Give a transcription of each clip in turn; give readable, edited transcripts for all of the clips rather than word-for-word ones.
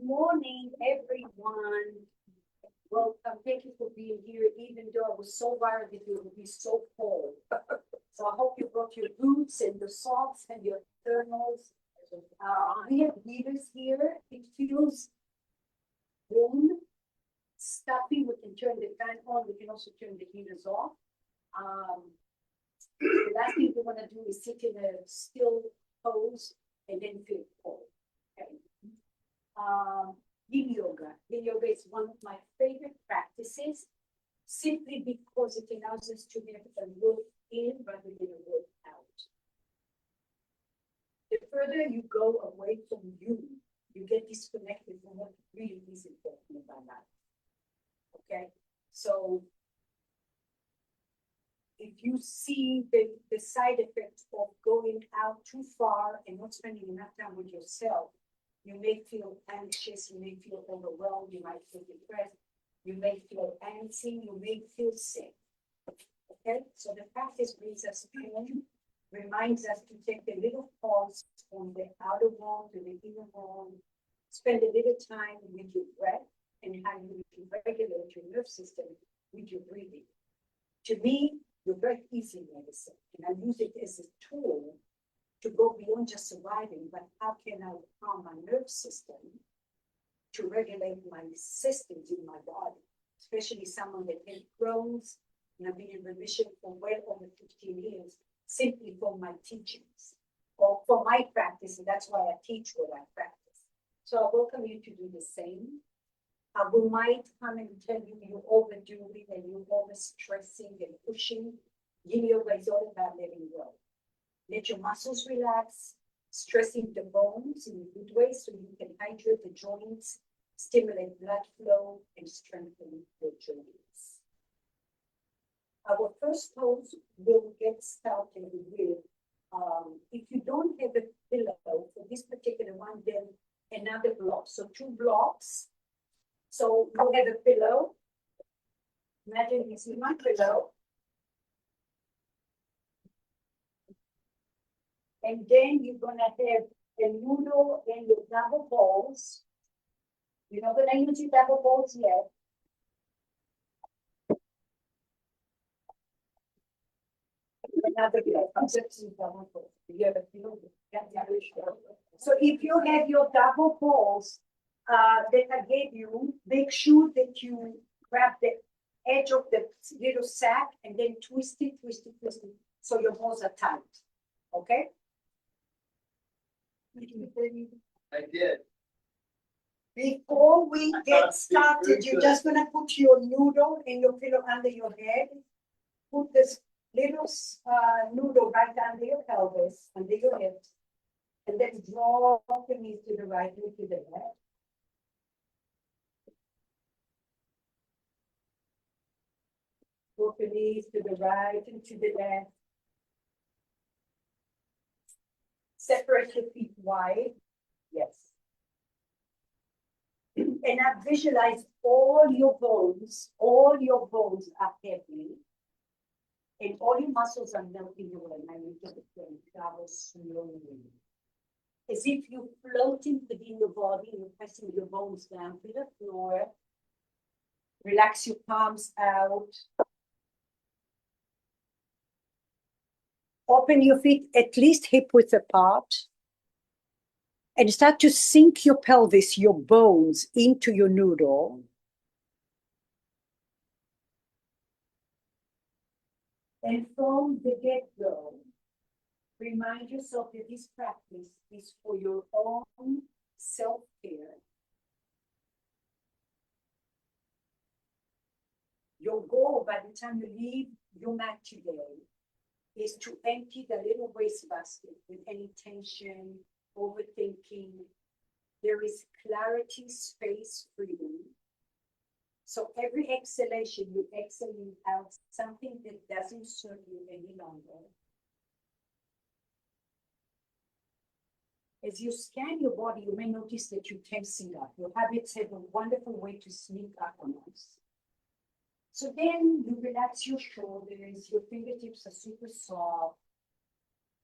morning, everyone. Welcome. Thank you for being here, even though I was so worried that it would be so cold. So I hope you brought your boots and the socks and your thermals. We have heaters here. It feels warm, stuffy. We can turn the fan on. We can also turn the heaters off. The last thing we want to do is sit in a still pose and then feel cold. Okay. Yin Yoga. Yin Yoga is one of my favorite practices simply because it allows us to have a work in rather than a work out. The further you go away from you, you get disconnected from what really is important about life. Okay? So if you see the side effects of going out too far and not spending enough time with yourself, you may feel anxious, you may feel overwhelmed, you might feel depressed, you may feel antsy, you may feel sick. Okay, so the practice brings us pain, reminds us to take a little pause from the outer world to the inner world, spend a little time with your breath and how you can regulate your nerve system with your breathing. To me, your breath is medicine, and I use it as a tool to go beyond just surviving, but how can I calm my nerve system to regulate my systems in my body, especially someone that had Crohn's, and I've been in remission for well over 15 years, simply from my teachings, or for my practice, and that's why I teach what I practice. So I welcome you to do the same. We might come and tell you you're overdoing and you're over-stressing and pushing. Yin Yoga is all about letting go. Let your muscles relax, stressing the bones in a good way so you can hydrate the joints, stimulate blood flow, and strengthen the joints. Our first pose will get started with, if you don't have a pillow for this particular one, then another block. So 2 blocks. So you have a pillow. Imagine you see my pillow. And then you're going to have a noodle and your double balls. You're not going to use your double balls yet. Another double balls. You have a pillow. So if you have your double balls that I gave you, make sure that you grab the edge of the little sack and then twist it, so your balls are tight. Okay? I did. Before we get started, you're just going to put your noodle and your pillow under your head. Put this little noodle right under your pelvis, under your hips, and then draw the knees to the right and to the left. Drop the knees to the right and to the left. Separate your feet wide. Yes. And I visualize all your bones are heavy. And all your muscles are melting away. Now you get the travel slowly. As if you're floating within your body and you're pressing your bones down to the floor. Relax your palms out. Open your feet at least hip width apart. And start to sink your pelvis, your bones, into your noodle. And from the get-go, remind yourself that this practice is for your own self-care. Your goal by the time you leave your mat today is to empty the little wastebasket with any tension, overthinking. There is clarity, space, freedom. So every exhalation, you're exhaling out something that doesn't serve you any longer. As you scan your body, you may notice that you're tensing up. Your habits have a wonderful way to sneak up on us. So then you relax your shoulders, your fingertips are super soft.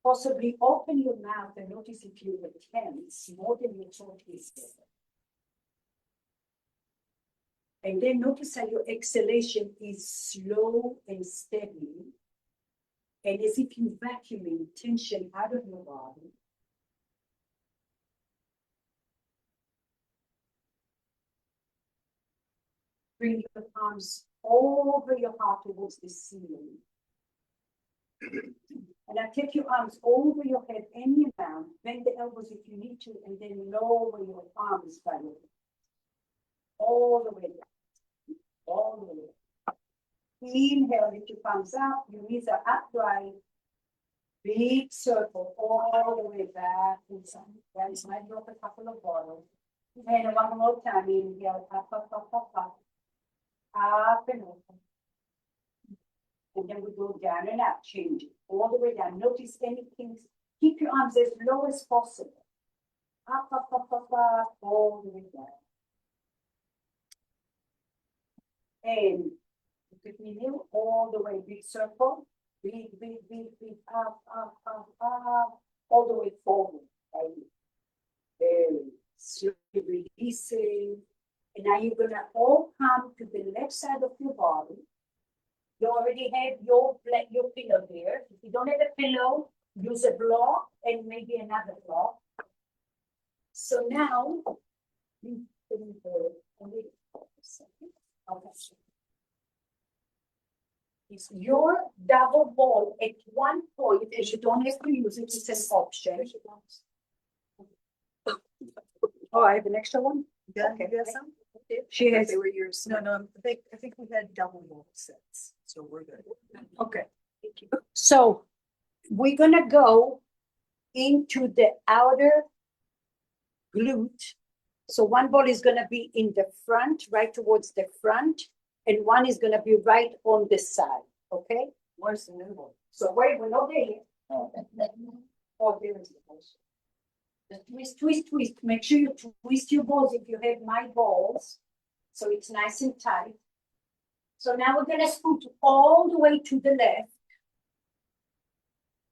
Possibly open your mouth and notice if you were tense more than you thought is. And then notice how your exhalation is slow and steady. And as if you're vacuuming tension out of your body. Bring your arms over your heart towards the ceiling. And now take your arms over your head any amount. Bend the elbows if you need to, and then lower your arms by your head. All the way down. All the way down. Inhale, lift your palms up. Your knees are upright. Big circle all the way back inside. That is my drop a couple of bottles. And one more time. Inhale, up, up, up, up, up. Up and over. And then we go down and up, change it all the way down. Notice anything. Keep your arms as low as possible. Up, up, up, up, up, all the way down. And look at me here, all the way, big circle. Big, big, big, big, up, up, up, up, all the way forward. Right? Very slowly releasing. And now you're gonna all come to the left side of your body. You already have your pillow there. If you don't have a pillow, use a block and maybe another block. So now, it's your double ball at one point, and you don't have to use it, it's an option. Oh, I have an extra one? Yeah, Okay. you have some? She has, They were yours. No, I think we had double wall sets, so we're good. okay. So we're gonna go into the outer glute. So one ball is gonna be in the front, right towards the front, and one is gonna be right on the side, okay? Where's the new one? So wait, we're not there yet. Oh, there is the ball. Just twist, twist, twist. Make sure you twist your balls if you have my balls, so it's nice and tight. So now we're gonna scoot all the way to the left.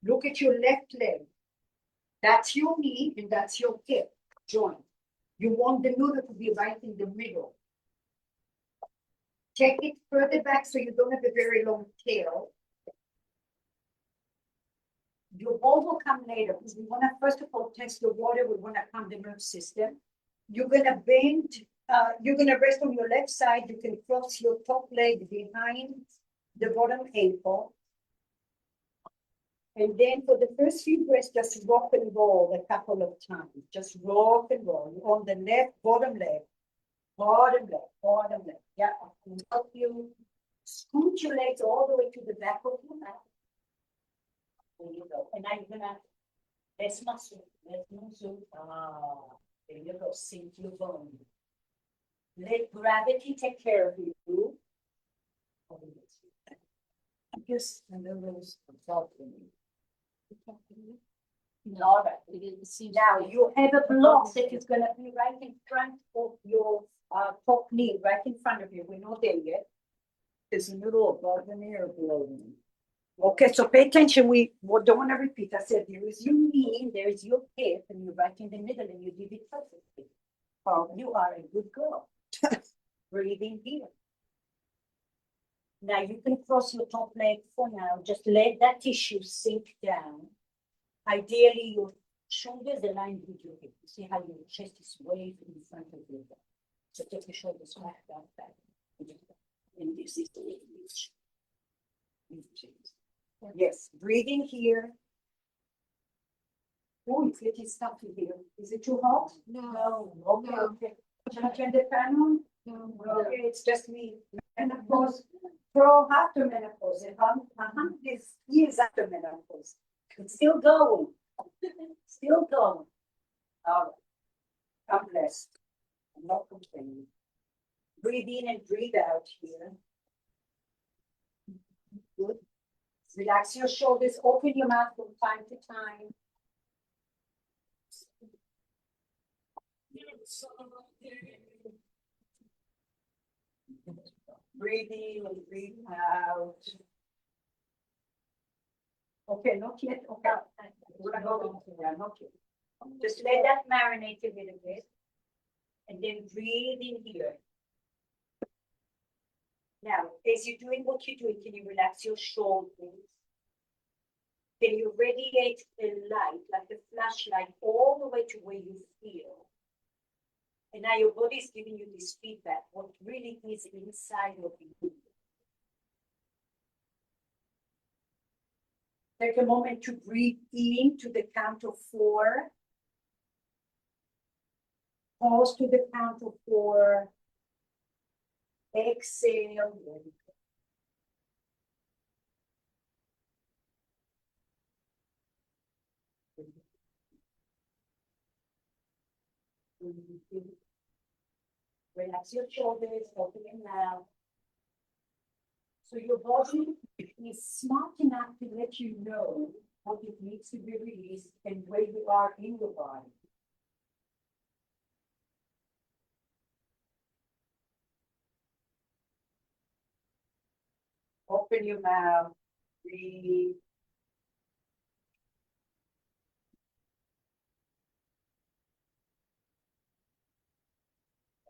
Look at your left leg. That's your knee and that's your hip joint. You want the noodle to be right in the middle. Take it further back so you don't have a very long tail. Your ball will come later because we want to first of all test the water. We want to calm the nerve system. You're gonna bend. You're gonna rest on your left side. You can cross your top leg behind the bottom ankle. And then for the first few breaths, just rock and roll a couple of times. Just rock and roll on the left bottom leg. Bottom leg, bottom leg. Yeah, I can help you scoot your legs all the way to the back of your mat. There you go. And now you're gonna, let's muscle. There you go, sink your bone. Let gravity take care of you. I guess, and then there's the top for me. All right. Now you have a block that is gonna be right in front of your top knee, right in front of you. We're not there yet. Is the noodle above the knee or below the knee? Okay, so pay attention. We don't want to repeat. I said there is your knee, there is your hip, and you're right in the middle, and you did it perfectly. Oh, you are a good girl. Breathing here. Now you can cross your top leg for now. Just let that tissue sink down. Ideally, your shoulders aligned with your hip. You see how your chest is way in front of your back. So take your shoulders back. And this is the reach. Yes, breathing here. Oh, it's getting stuffy here. Is it too hot? No. Okay, okay. Can I turn the fan on? No. Okay, it's just me. Menopause, pro after menopause, and 100 years after menopause. It's still going. Still going. All right. I'm blessed. I'm not complaining. Breathe in and breathe out here. Good. Relax your shoulders, open your mouth from time to time. Breathe in and breathe out. Okay, not yet. Okay. We're gonna go into that, not yet. Just let that marinate a little bit. And then breathe in here. Now, as you're doing what you're doing, can you relax your shoulders? Can you radiate a light, like a flashlight, all the way to where you feel? And now your body is giving you this feedback, what really is inside of you. Take a moment to breathe in to the count of 4. Pause to the count of 4. Exhale. Relax your shoulders, open your mouth. So your body is smart enough to let you know what it needs to be released and where you are in your body. Open your mouth, breathe.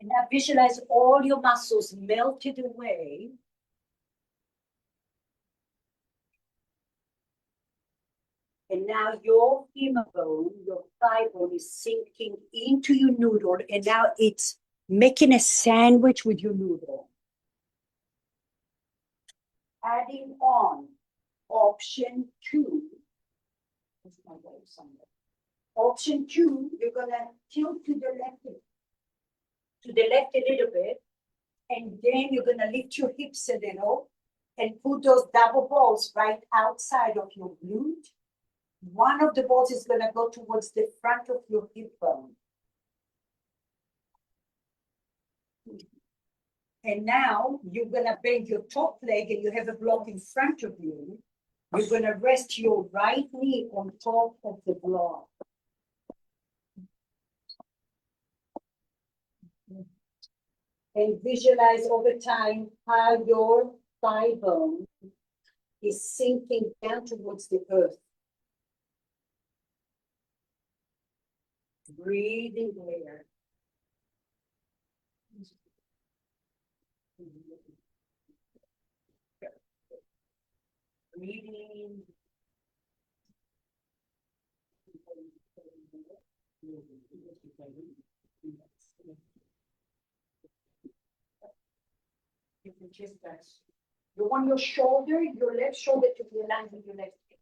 And now visualize all your muscles melted away. And now your femur bone, your thigh bone is sinking into your noodle. And now it's making a sandwich with your noodle. Adding on option 2. Option 2, you're gonna tilt to the left a little bit, and then you're gonna lift your hips a little and put those double balls right outside of your glute. One of the balls is gonna go towards the front of your hip bone. And now you're gonna bend your top leg and you have a block in front of you. You're gonna rest your right knee on top of the block. And visualize over time how your thigh bone is sinking down towards the earth. Breathing there. Breathing. You can just press. You want your shoulder, your left shoulder to be aligned with your left hip.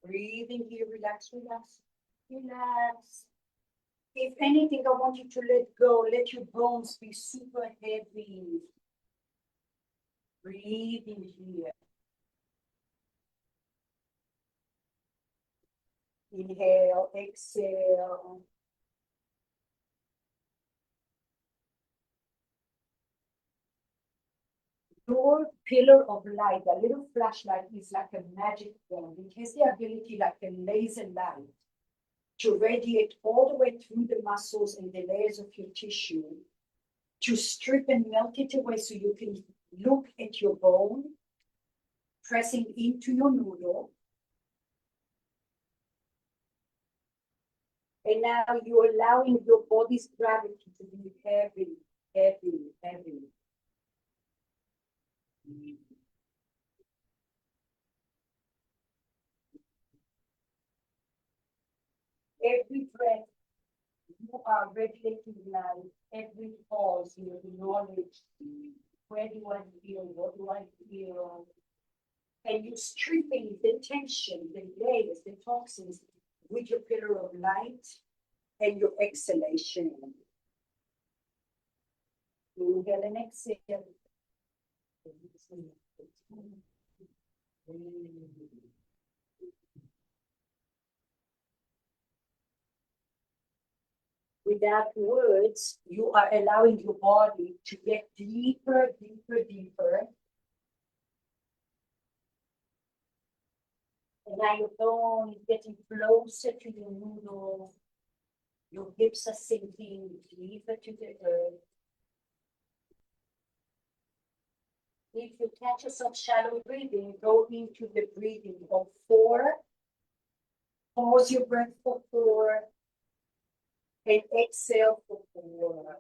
Breathing here, relax, relax, relax. If anything, I want you to let go. Let your bones be super heavy. Breathing here. Inhale, exhale. Your pillar of light, a little flashlight, is like a magic wand. It has the ability, like a laser light, to radiate all the way through the muscles and the layers of your tissue, to strip and melt it away so you can look at your bone, pressing into your noodle. And now you're allowing your body's gravity to be heavy, heavy, heavy. Every breath, you are radiating life. Every pause, you acknowledge where do I feel, what do I feel? And you're stripping the tension, the layers, the toxins with your pillar of light and your exhalation. Inhale and exhale. Without words, you are allowing your body to get deeper, deeper, deeper. And now your bone is getting closer to your noodle. Your hips are sinking deeper to the earth. If you catch yourself shallow breathing, go into the breathing of 4. Pause your breath for 4. And exhale for 4.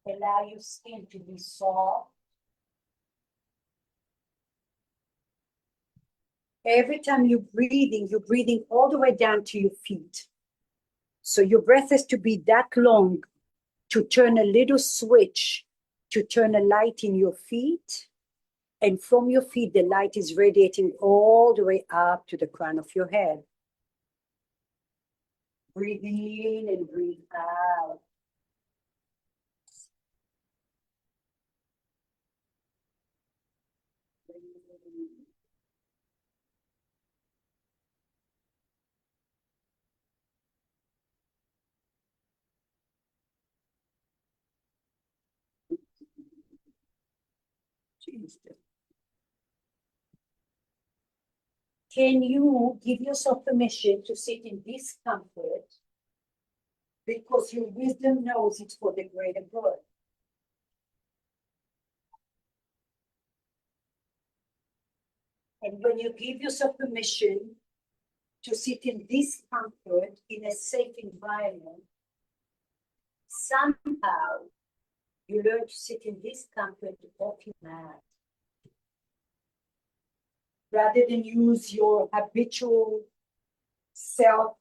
Allow your skin to be soft. Every time you're breathing all the way down to your feet. So your breath has to be that long to turn a little switch, to turn a light in your feet. And from your feet, the light is radiating all the way up to the crown of your head. Breathe in and breathe out. Can you give yourself permission to sit in discomfort because your wisdom knows it's for the greater good? And when you give yourself permission to sit in discomfort in a safe environment, somehow you learn to sit in discomfort off your mat. Rather than use your habitual self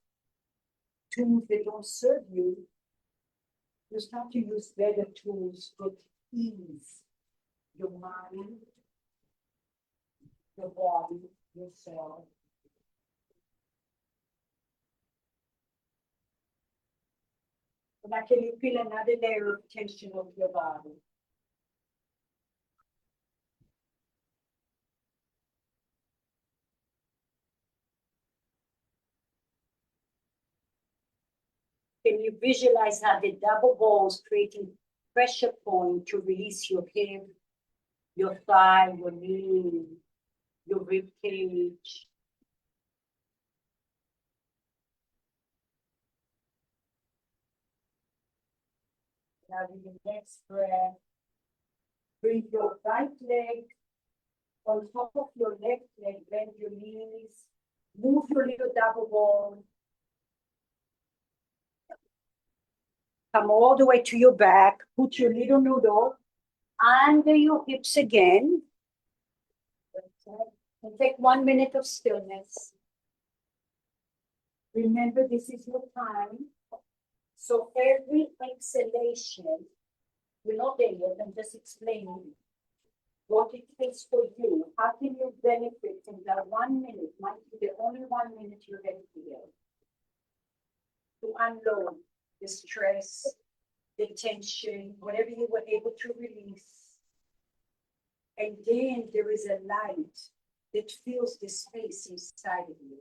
tools that don't serve you, you start to use better tools that ease your mind, your body, yourself. And now can you feel another layer of tension of your body? Can you visualize how the double balls creating pressure point to release your hip, your thigh, your knee, your rib cage? Now with your next breath, bring your right leg on top of your left leg, bend your knees, move your little double ball. Come all the way to your back, put your little noodle under your hips again. And take 1 minute of stillness. Remember, this is your time. So every exhalation, we're not there yet, I'm just explaining what it takes for you. How can you benefit from that 1 minute? Might be the only 1 minute you're going to feel to unload the stress, the tension, whatever you were able to release. And then there is a light that fills the space inside of you.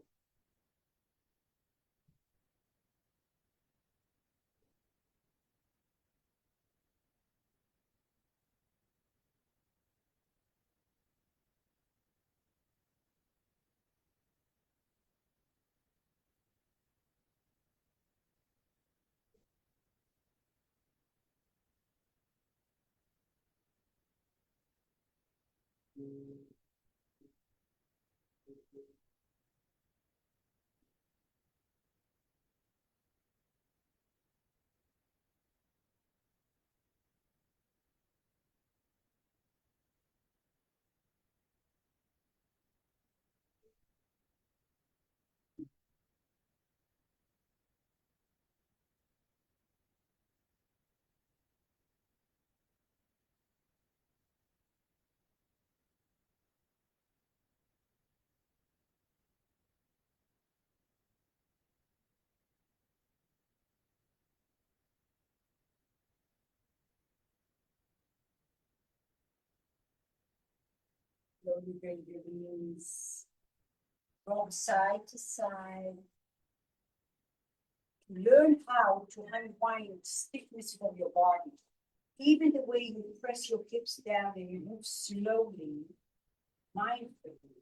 Slowly bring your knees from side to side. Learn how to unwind stiffness from your body. Even the way you press your hips down and you move slowly, mindfully.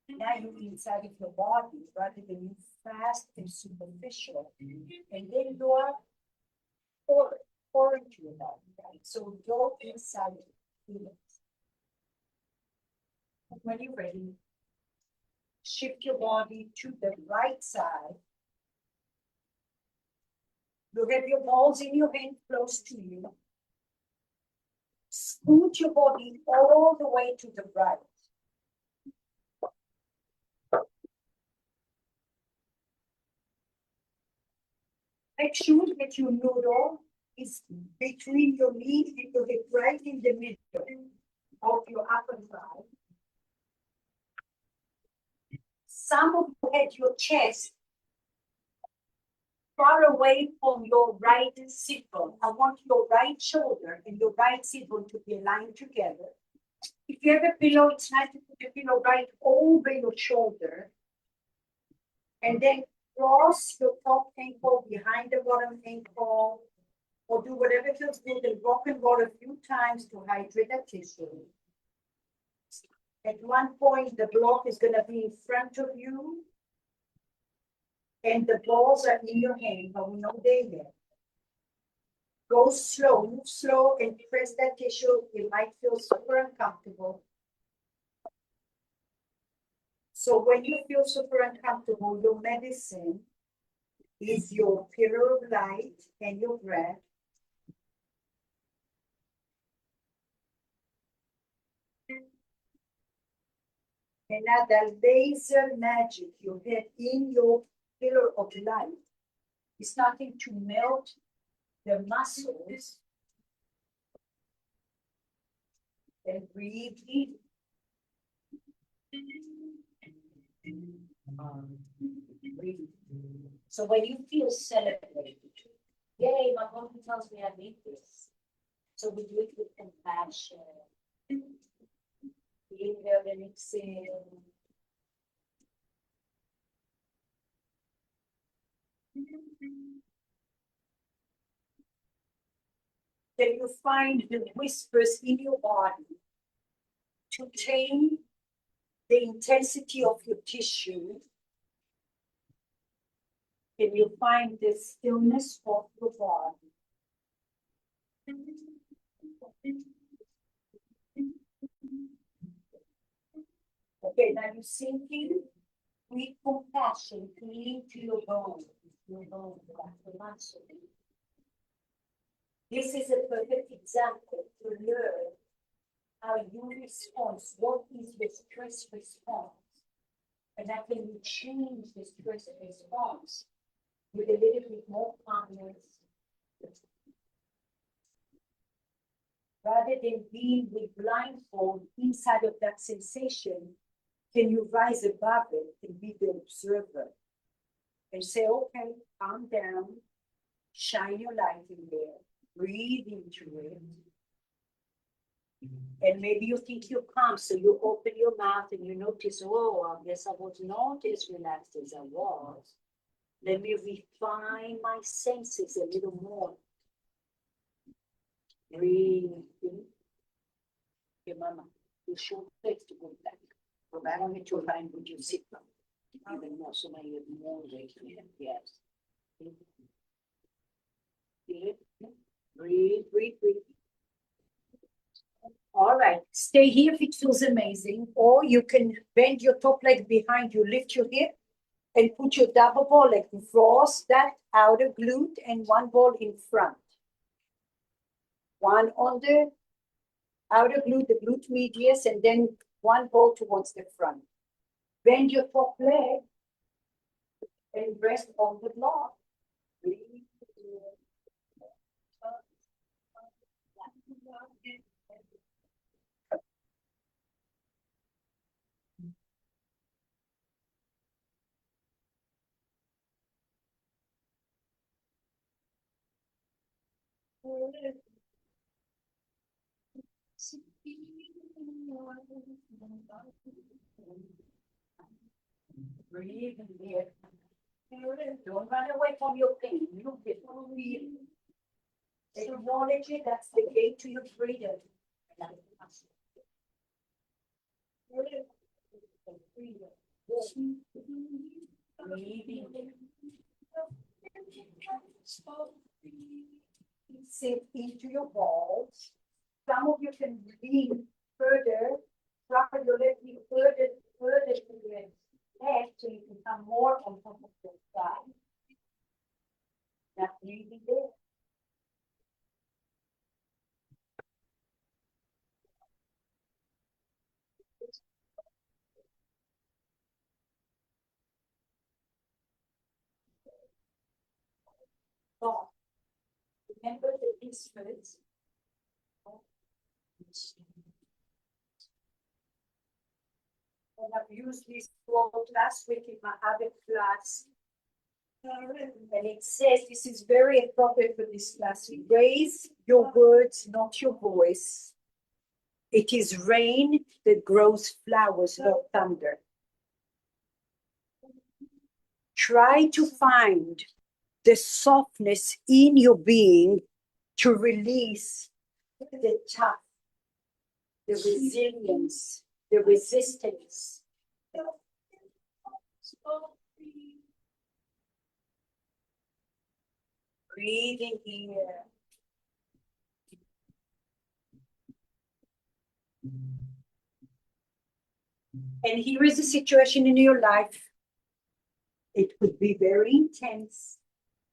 Now you're inside of your body rather than move fast and superficial. And then you are foreign to your body, right? So go inside, feel it. When you're ready, Shift your body to the right side. You have your balls in your hand close to you. Scoot your body all the way to the right. Make sure that your noodle is between your knee and your hip, right in the middle of your upper thigh. Some of you had your chest far away from your right sit bone. I want your right shoulder and your right sit bone to be aligned together. If you have a pillow, it's nice to put the pillow right over your shoulder. And then cross your top ankle behind the bottom ankle, or do whatever feels good and rock and roll a few times to hydrate the tissue. At one point, the block is going to be in front of you, and the balls are in your hand, but we know they're there. Go slow, move slow, and press that tissue. It might feel super uncomfortable. So when you feel super uncomfortable, your medicine is your pillar of light and your breath. And now the laser magic you had in your pillar of light is starting to melt the muscles. And breathe in. Breathe. So when you feel celebrated, yay, my body tells me I need this. So we do it with compassion. Inhale and exhale. Then you find the whispers in your body to tame the intensity of your tissue. And you find the stillness of your body. Okay, now you sink in with compassion, clean to your bones, the muscle. This is a perfect example to learn how you respond. What is the stress response? And how can you change the stress response with a little bit more calmness? Rather than being with blindfold inside of that sensation, can you rise above it and be the observer? And say, okay, calm down, shine your light in there, breathe into it. And maybe you think you're calm, so you open your mouth and you notice, oh, I guess I was not as relaxed as I was. Let me refine my senses a little more. Breathe in. Okay, Mama, you should place to go back. Go back on to line with your sit down. Even more, so many more right here. Yes. Breathe, breathe, breathe. All right, stay here if it feels amazing, or you can bend your top leg behind you, lift your hip, and put your double ball leg, cross that outer glute and one ball in front. One on the outer glute, the glute medius, and then one ball towards the front. Bend your top leg and rest on the block. Breathe. Breathe in there. Don't run away from your pain. Look at it. Acknowledge it. That's the gate to your freedom. Sink into your balls. Some of you can lean further, drop your leg further to the come more on top of the thigh. Not really there. Oh, remember the instruments. And I've used this quote last week in my other class. And it says this is very appropriate for this class. Raise your words, not your voice. It is rain that grows flowers, not thunder. Try to find the softness in your being to release the tough, the resilience, the resistance. Breathing here. And here is a situation in your life. It could be very intense,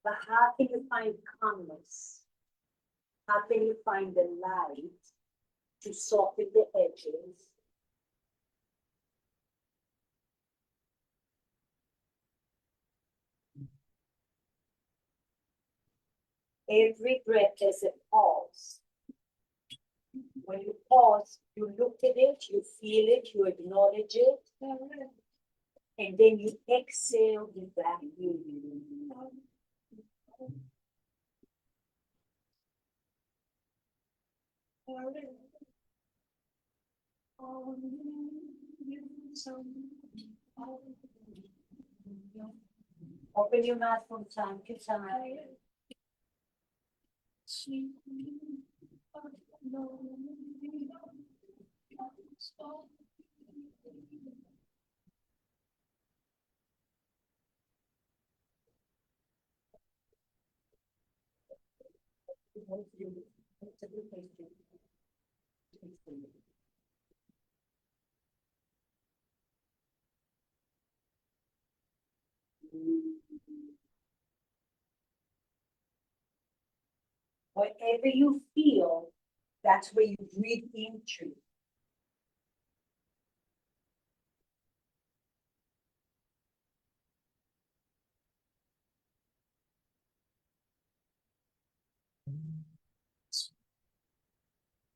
but how can you find calmness? How can you find the light to soften the edges? Every breath has a pause. When you pause, you look at it, you feel it, you acknowledge it, and then you exhale with that. Open your mouth from time to time. Whatever you feel, that's where you breathe into.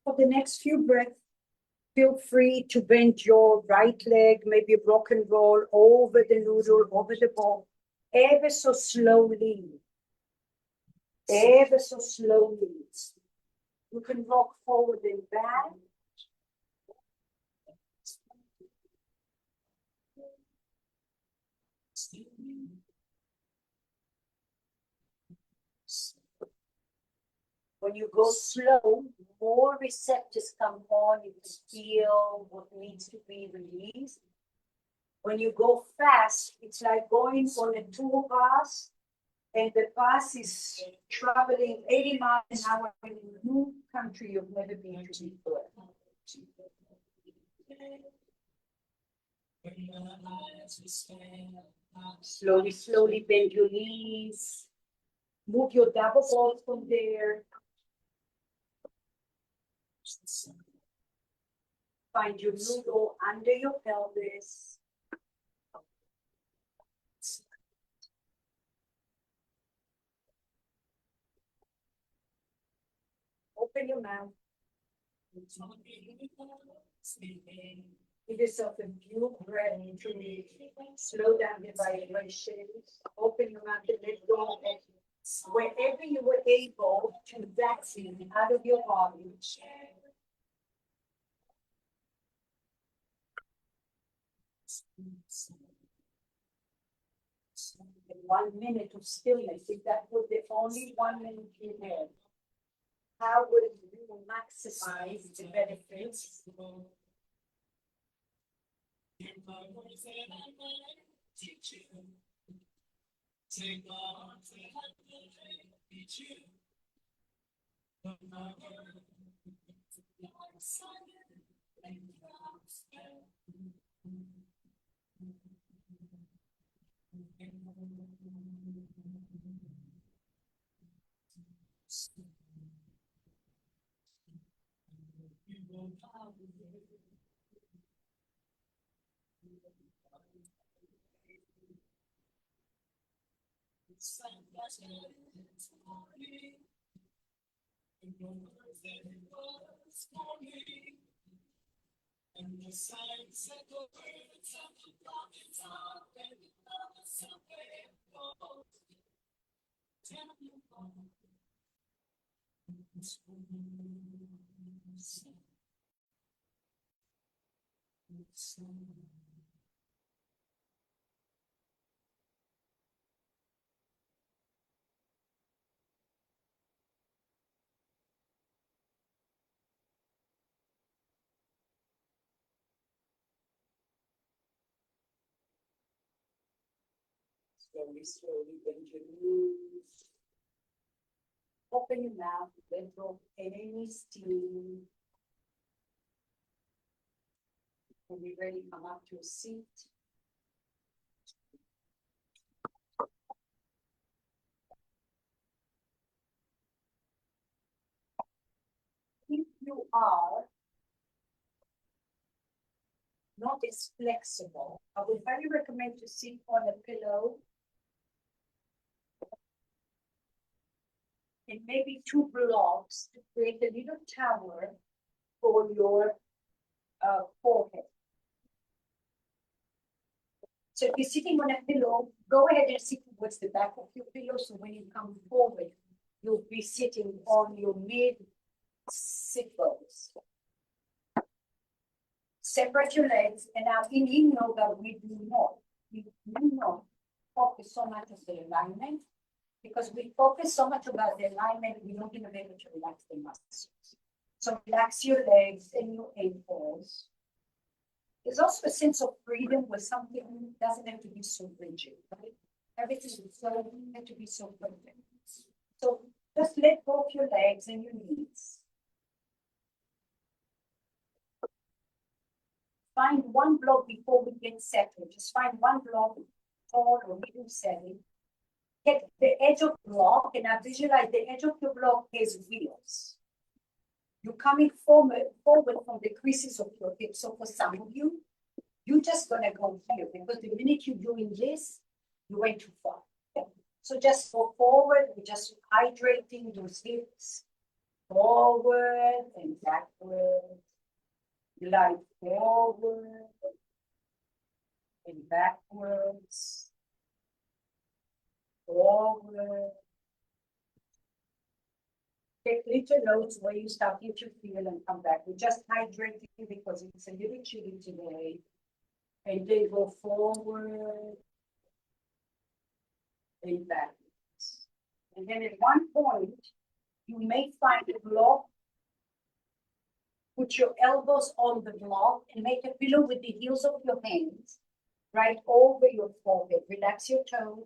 For the next few breaths, feel free to bend your right leg, maybe rock and roll over the noodle, over the ball, ever so slowly. Ever so slowly. You can rock forward and back. When you go slow, more receptors come on. You can feel what needs to be released. When you go fast, it's like going on a tour bus, and the bus is traveling 80 miles an hour in a new country you've never been to before. Slowly, slowly bend your knees. Move your double balls from there. Find your noodle under your pelvis. Open your mouth. Give yourself a few breaths to slow down the vibrations. Open your mouth and let go. Wherever you were able to vaccine out of your body. And 1 minute of stillness, if that was the only 1 minute you had, how would you maximize the benefits? Slowly, slowly bend your knees. Open your mouth, let go of any steam. When you're ready, come up to a seat. If you are not as flexible, I would highly recommend to sit on a pillow and maybe two blocks to create a little tower for your forehead. So if you're sitting on a pillow, go ahead and sit towards the back of your pillow. So when you come forward, you'll be sitting on your mid sit bones. Separate your legs. And now in Yin Yoga, we do not focus so much on the alignment, because we focus so much about the alignment, we don't even be able to relax the muscles. So relax your legs and your ankles. There's also a sense of freedom where something doesn't have to be so rigid, right? Everything doesn't have to be so perfect. So just let go of your legs and your knees. Find one block before we get settled. Just find one block, tall or medium setting. Get the edge of the block, and now visualize the edge of your block has wheels. You're coming forward from the creases of your hips. So for some of you, you're just gonna go here, because the minute you're doing this, you went too far. Okay? So just go forward. We're just hydrating those hips. Forward and backward. Glide forward and backwards. Forward. Take little notes where you starting to feel and come back. We're just hydrating because it's a little chilly today. And then go forward and backwards. And then at one point, you may find a block. Put your elbows on the block and make a pillow with the heels of your hands right over your forehead. Relax your toes.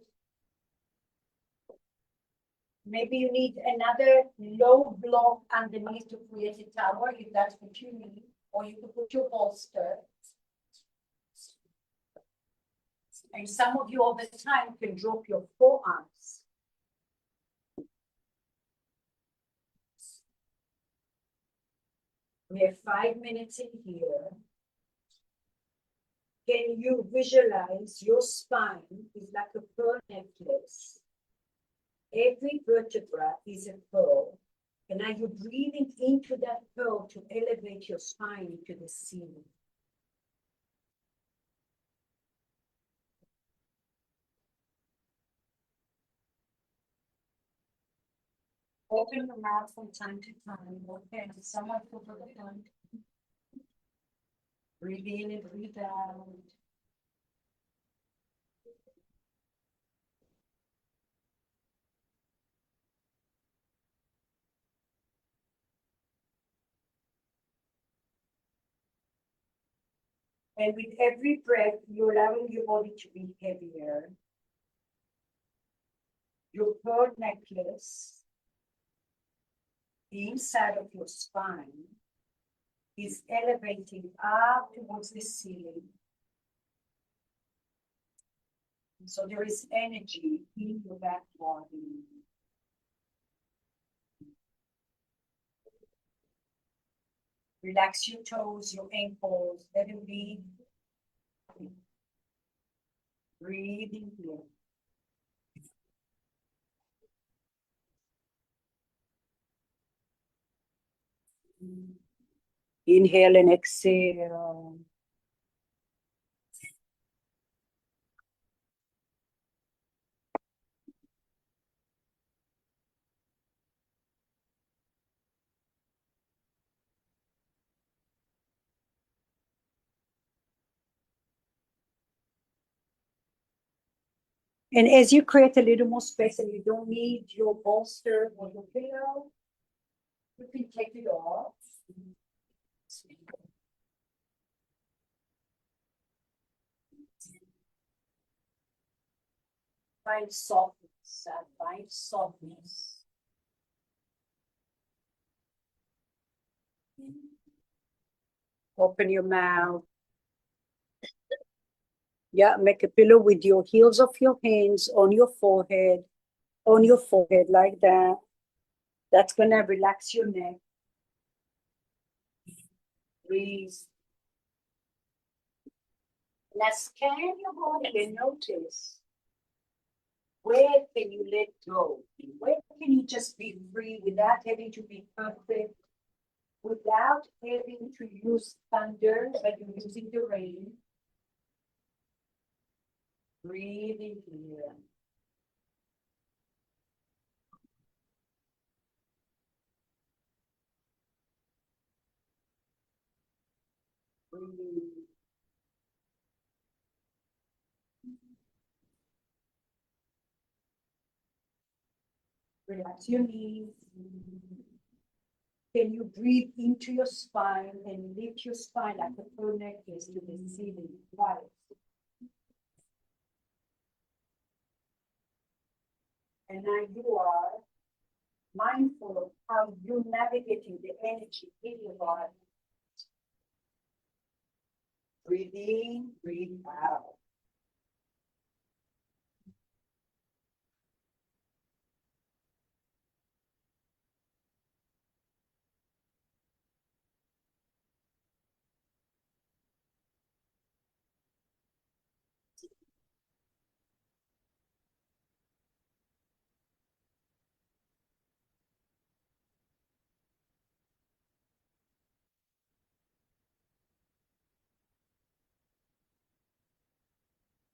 Maybe you need another low block underneath to create a tower, if that's what you need, or you can put your bolster. And some of you over time can drop your forearms. We have 5 minutes in here. Can you visualize your spine is like a pearl necklace? Every vertebra is a pearl. And now you're breathing into that pearl to elevate your spine to the ceiling. Open your mouth from time to time. Okay, someone put the tongue. Breathe in and breathe out. And with every breath, you're allowing your body to be heavier. Your pearl necklace inside of your spine is elevating up towards the ceiling. So there is energy in your back body. Relax your toes, your ankles, let them be. Breathing here. Inhale and exhale. And as you create a little more space and you don't need your bolster or your pillow, you can take it off. Find softness, find softness. Open your mouth. Yeah, make a pillow with your heels of your hands on your forehead like that. That's gonna relax your neck. Breathe. Now scan your body and notice, where can you let go? Where can you just be free without having to be perfect, without having to use thunder, but you're using the rain? Breathing here. Breathe. Relax your knees. Can you breathe into your spine and lift your spine like a full necklace to the ceiling? Right. And now you are mindful of how you're navigating the energy in your body. Breathe in, breathe out.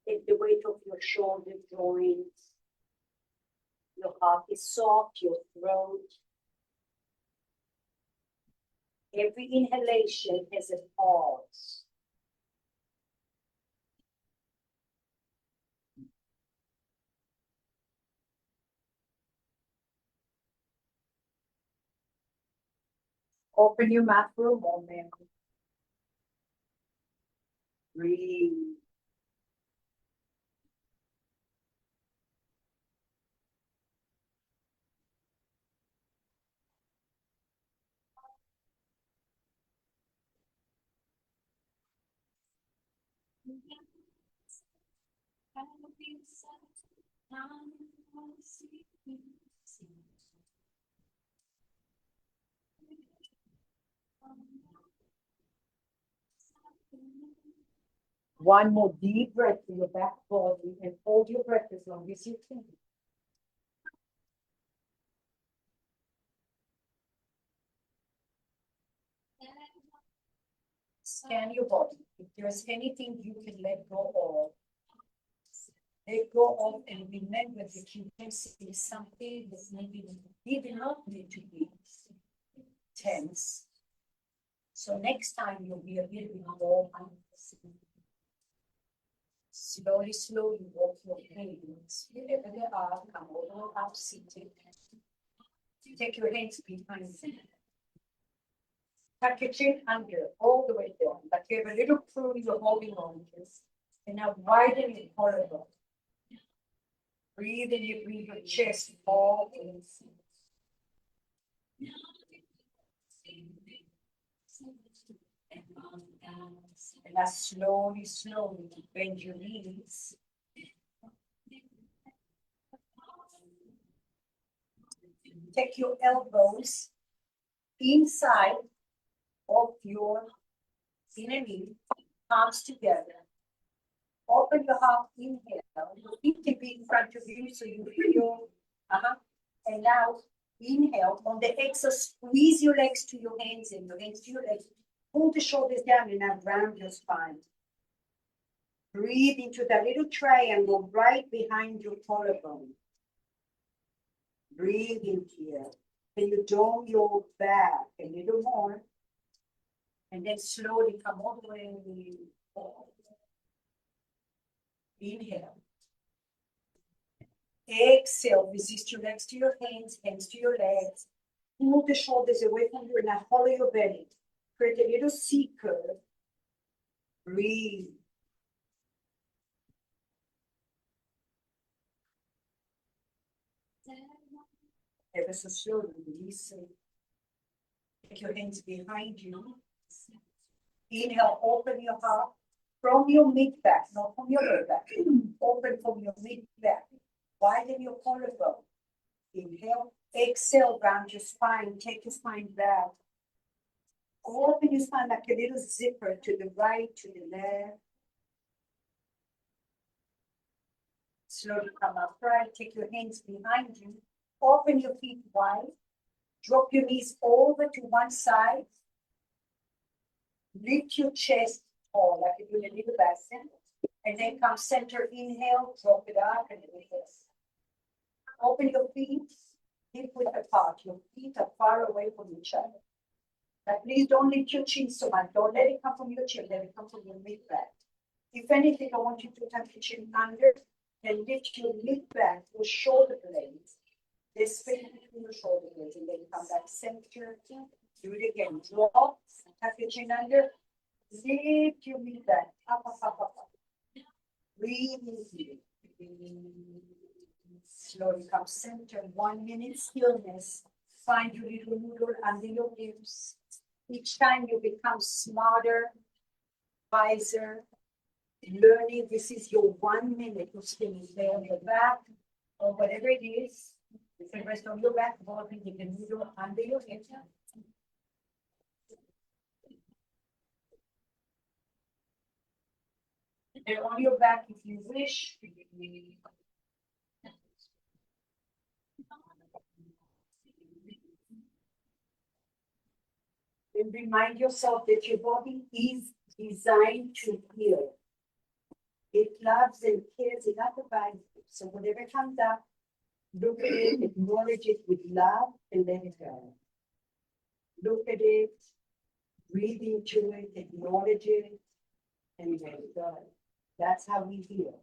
Take the weight of your shoulder joints. Your heart is soft, your throat. Every inhalation has a pause. Open your mouth for a moment. Breathe. One more deep breath in your back body and hold your breath as long as you can. Scan your body. If there's anything you can let go of, let go of, and remember that you can see something that maybe did not need to be tense. So next time you'll be a little bit more slowly, slowly walk your hands. Wherever they are, come over up seated. Take your hands behind you. Tuck your chin under, all the way down. But you have a little prune you're holding on to. And now widen your collarbone. Breathe and you bring your chest all in. And now slowly, slowly bend your knees. Take your elbows inside of your inner knee, palms together. Open your heart, inhale. Your feet can be in front of you so you feel, and now inhale. On the exhale, squeeze your legs to your hands and your hands to your legs. Pull the shoulders down and now round your spine. Breathe into that little triangle right behind your collarbone. Breathe in here. Then you dome your back a little more. And then slowly come all the way forward. Inhale. Exhale. Resist your legs to your hands, hands to your legs. Pull the shoulders away from you and now follow your belly. Create a little C curve. Breathe. Ever so slowly, release it. Take your hands behind you. Inhale, open your heart from your mid back, not from your lower back. Open from your mid back. Widen your collarbone. Inhale, exhale, round your spine. Take your spine back. Open your spine like a little zipper to the right, to the left. Slowly come upright. Take your hands behind you. Open your feet wide. Drop your knees over to one side. Lift your chest tall, like you're doing a little basin. And then come center, inhale, drop it up, and inhale. Open your feet, hip width apart. Your feet are far away from each other. But please don't lift your chin so much. Don't let it come from your chin, let it come from your mid back. If anything, I want you to tuck your chin under and lift your mid back, your shoulder blades. This space between your shoulder blades, and then come back center. Do it again. Drop, tuck your chin under, lift your mid back, up, up, up, up, up. Breathe easily. Slowly come center. 1 minute stillness. Find your little noodle under your ribs. Each time you become smarter, wiser, learning. This is your 1 minute of stillness. Lay on your back or whatever it is. You can rest on your back, holding the noodle under your head. And on your back if you wish. And remind yourself that your body is designed to heal. It loves and cares enough about you. So whatever comes up, look at it, acknowledge it with love, and let it go. Look at it, breathe into it, acknowledge it, and let it go. That's how we heal.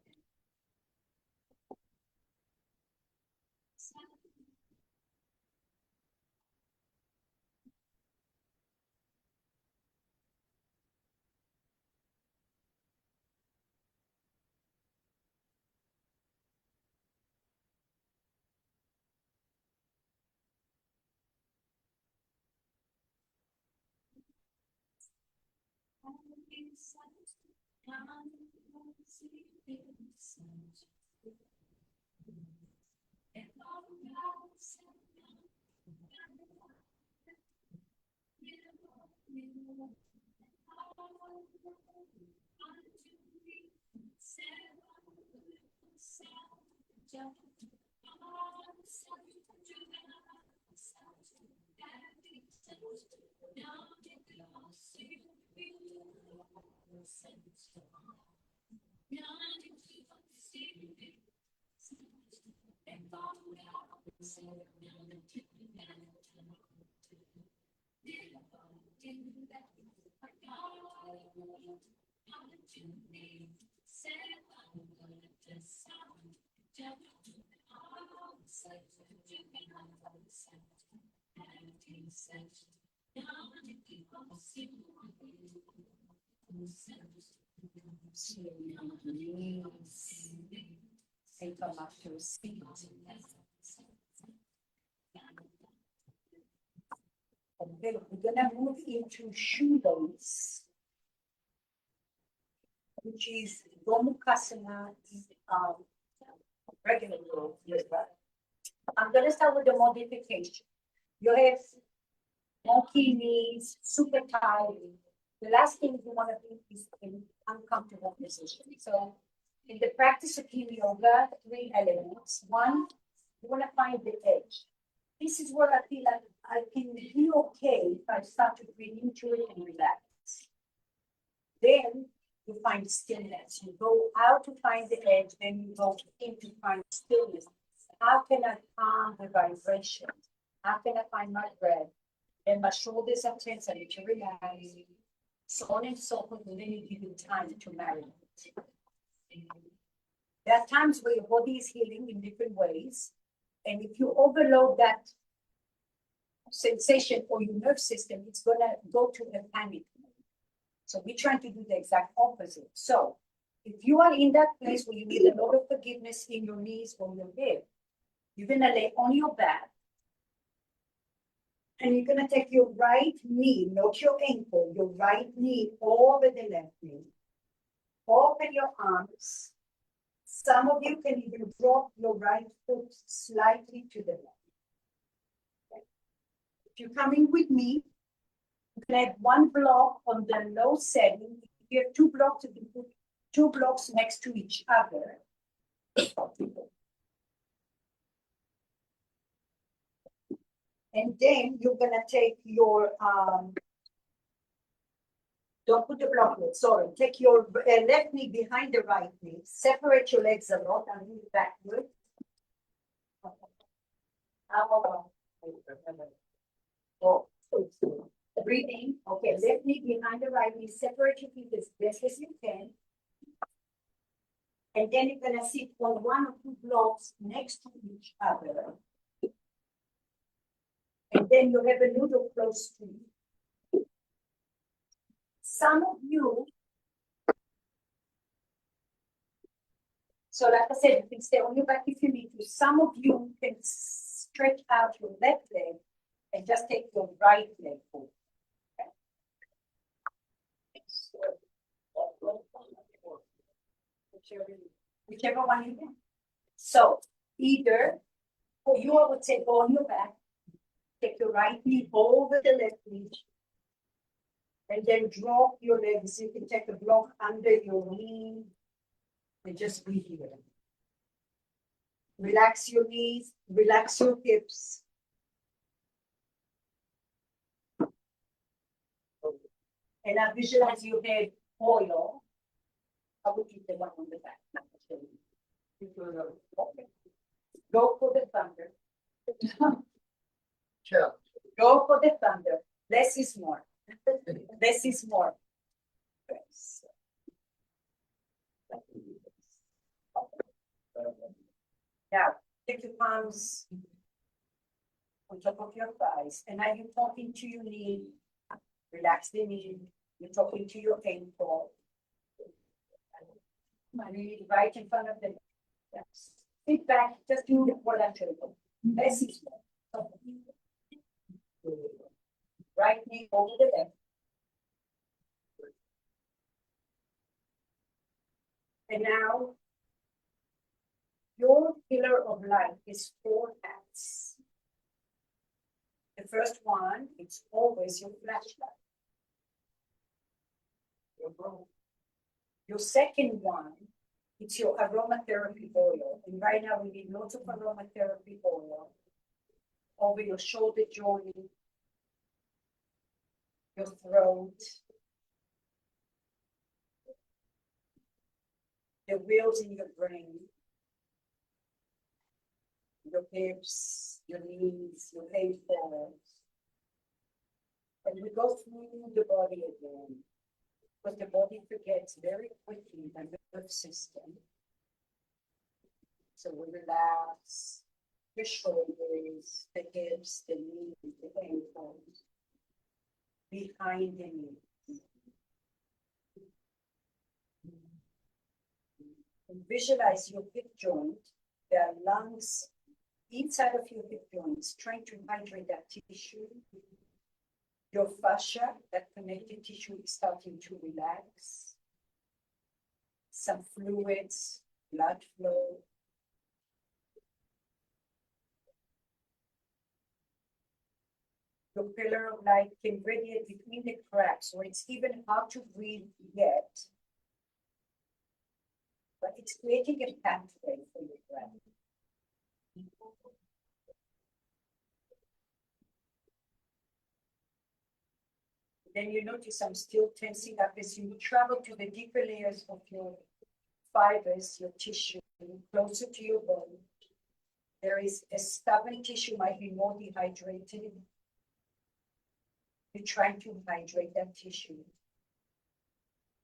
And come up to a seat. Okay, we're gonna move into shoelace, which is Gomukhasana, regular yoga. I'm gonna start with the modification. You have wonky knees, super tight. The last thing you want to do is in uncomfortable position. So in the practice of Yin Yoga, 3 elements. One, you want to find the edge. This is where I feel like I can be okay if I start to breathe into it and relax. Then you find stillness. You go out to find the edge, then you go in to find stillness. How can I calm the vibration? How can I find my breath? And my shoulders are tense, I need to relax. So on and so forth, and then you give it time to marinate. There are times where your body is healing in different ways. And if you overload that sensation or your nerve system, it's gonna go to a panic. So we're trying to do the exact opposite. So if you are in that place where you need a lot of forgiveness in your knees or your hip, you're gonna lay on your back. And you're gonna take your right knee, not your ankle, your right knee over the left knee. Open your arms. Some of you can even drop your right foot slightly to the left. Okay. If you're coming with me, you can have one block on the low setting. You have 2 blocks, you can put 2 blocks next to each other. And then you're gonna take your, don't put the block with, sorry, take your left knee behind the right knee, separate your legs a lot and move backward. Oh, breathe in, okay, left knee behind the right knee, separate your feet as best as you can. And then you're gonna sit on 1 or 2 blocks next to each other. And then you have a noodle close to you. Some of you, so like I said, you can stay on your back if you need to. Some of you can stretch out your left leg and just take your right leg forward. Okay. Whichever one you can. So either, for you, I would say go on your back, take your right knee over the left knee, and then drop your legs. You can take a block under your knee and just breathe here. Relax your knees, relax your hips. And I visualize you have oil. I will keep the one on the back. Okay. Go for the thunder. Sure. Go for the thunder. Less is more. Less is more. Now, take your palms on top of your thighs. And now you're talking to your knee. Relax the knee. You're talking to your ankle. My knee right in front of the knee. Yes. Sit back, just do what I'm telling you. Less is more. Right knee over the left. And now, your pillar of light is 4 hats. The first one, it's always your flashlight. Your second one, it's your aromatherapy oil. And right now we need lots of aromatherapy oil over your shoulder joint, your throat, the wheels in your brain, your hips, your knees, your ankles. And we go through the body again, because the body forgets very quickly the nervous system. So we relax the shoulders, the hips, the knees, the ankles, behind the knee. And visualize your hip joint. There are lungs inside of your hip joints trying to hydrate that tissue. Your fascia, that connected tissue, is starting to relax. Some fluids, blood flow. Your pillar of light can radiate between the cracks, where it's even hard to breathe yet. But it's creating a pathway for your breath. Then you notice I'm still tensing up as you travel to the deeper layers of your fibers, your tissue, closer to your bone. There is a stubborn tissue, might be more dehydrated. You're trying to hydrate that tissue.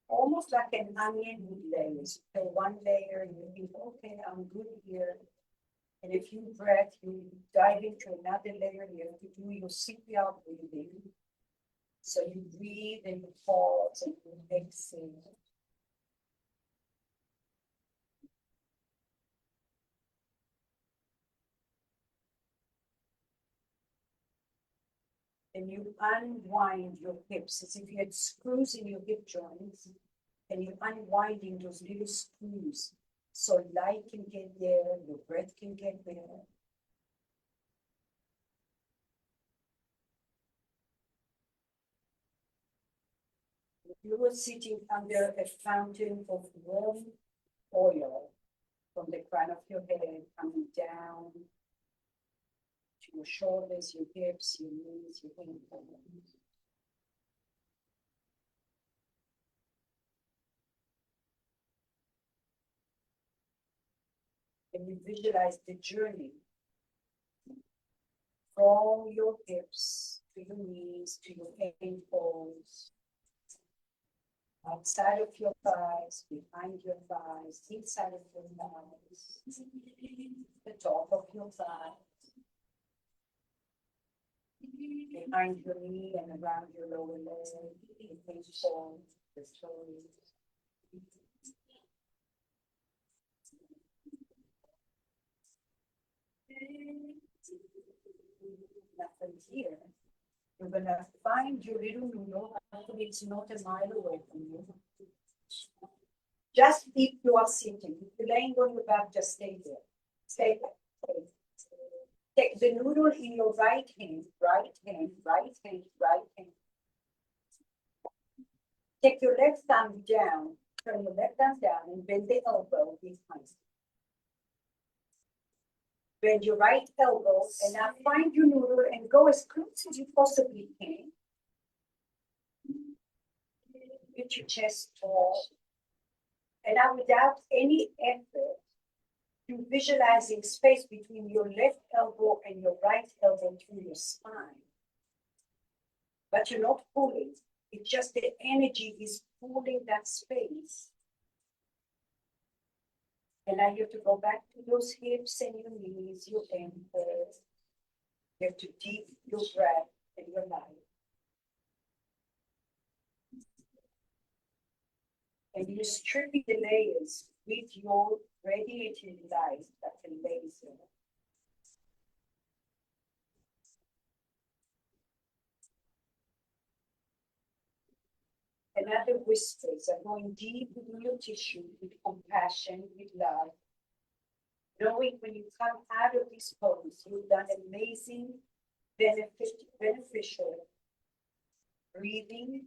Almost like an onion with layers. So one layer, you think, okay, I'm good here. And if you breath, you dive into another layer. You have to do your CPR breathing. So you breathe and you pause and you exhale. And you unwind your hips as if you had screws in your hip joints. And you're unwinding those little screws. So light can get there, your breath can get there. You were sitting under a fountain of warm oil from the crown of your head coming down to your shoulders, your hips, your knees, your ankles. And you visualize the journey from your hips to your knees to your ankles, outside of your thighs, behind your thighs, inside of your thighs, the top of your thighs, behind your knee and around your lower leg, the ankle, the toes. Nothing here. You're gonna find your little noodle. Hopefully, it's not a mile away from you. Just if you are sitting, if you're laying on your back, just stay there. Stay there. Take the noodle in your right hand, right hand, right hand, right hand. Take your left thumb down, turn your left thumb down, and bend the elbow behind. Bend your right elbow, and now find your noodle and go as close as you possibly can. Get your chest tall. And now, without any effort, you're visualizing space between your left elbow and your right elbow through your spine. But you're not pulling. It's just the energy is pulling that space. And now you have to go back to those hips and your knees, your ankles. You have to deep your breath and your life. And you're stripping the layers with your radiating light like a laser. And other whispers are going deep into your tissue with compassion, with love. Knowing when you come out of this pose, you've done amazing, beneficial breathing,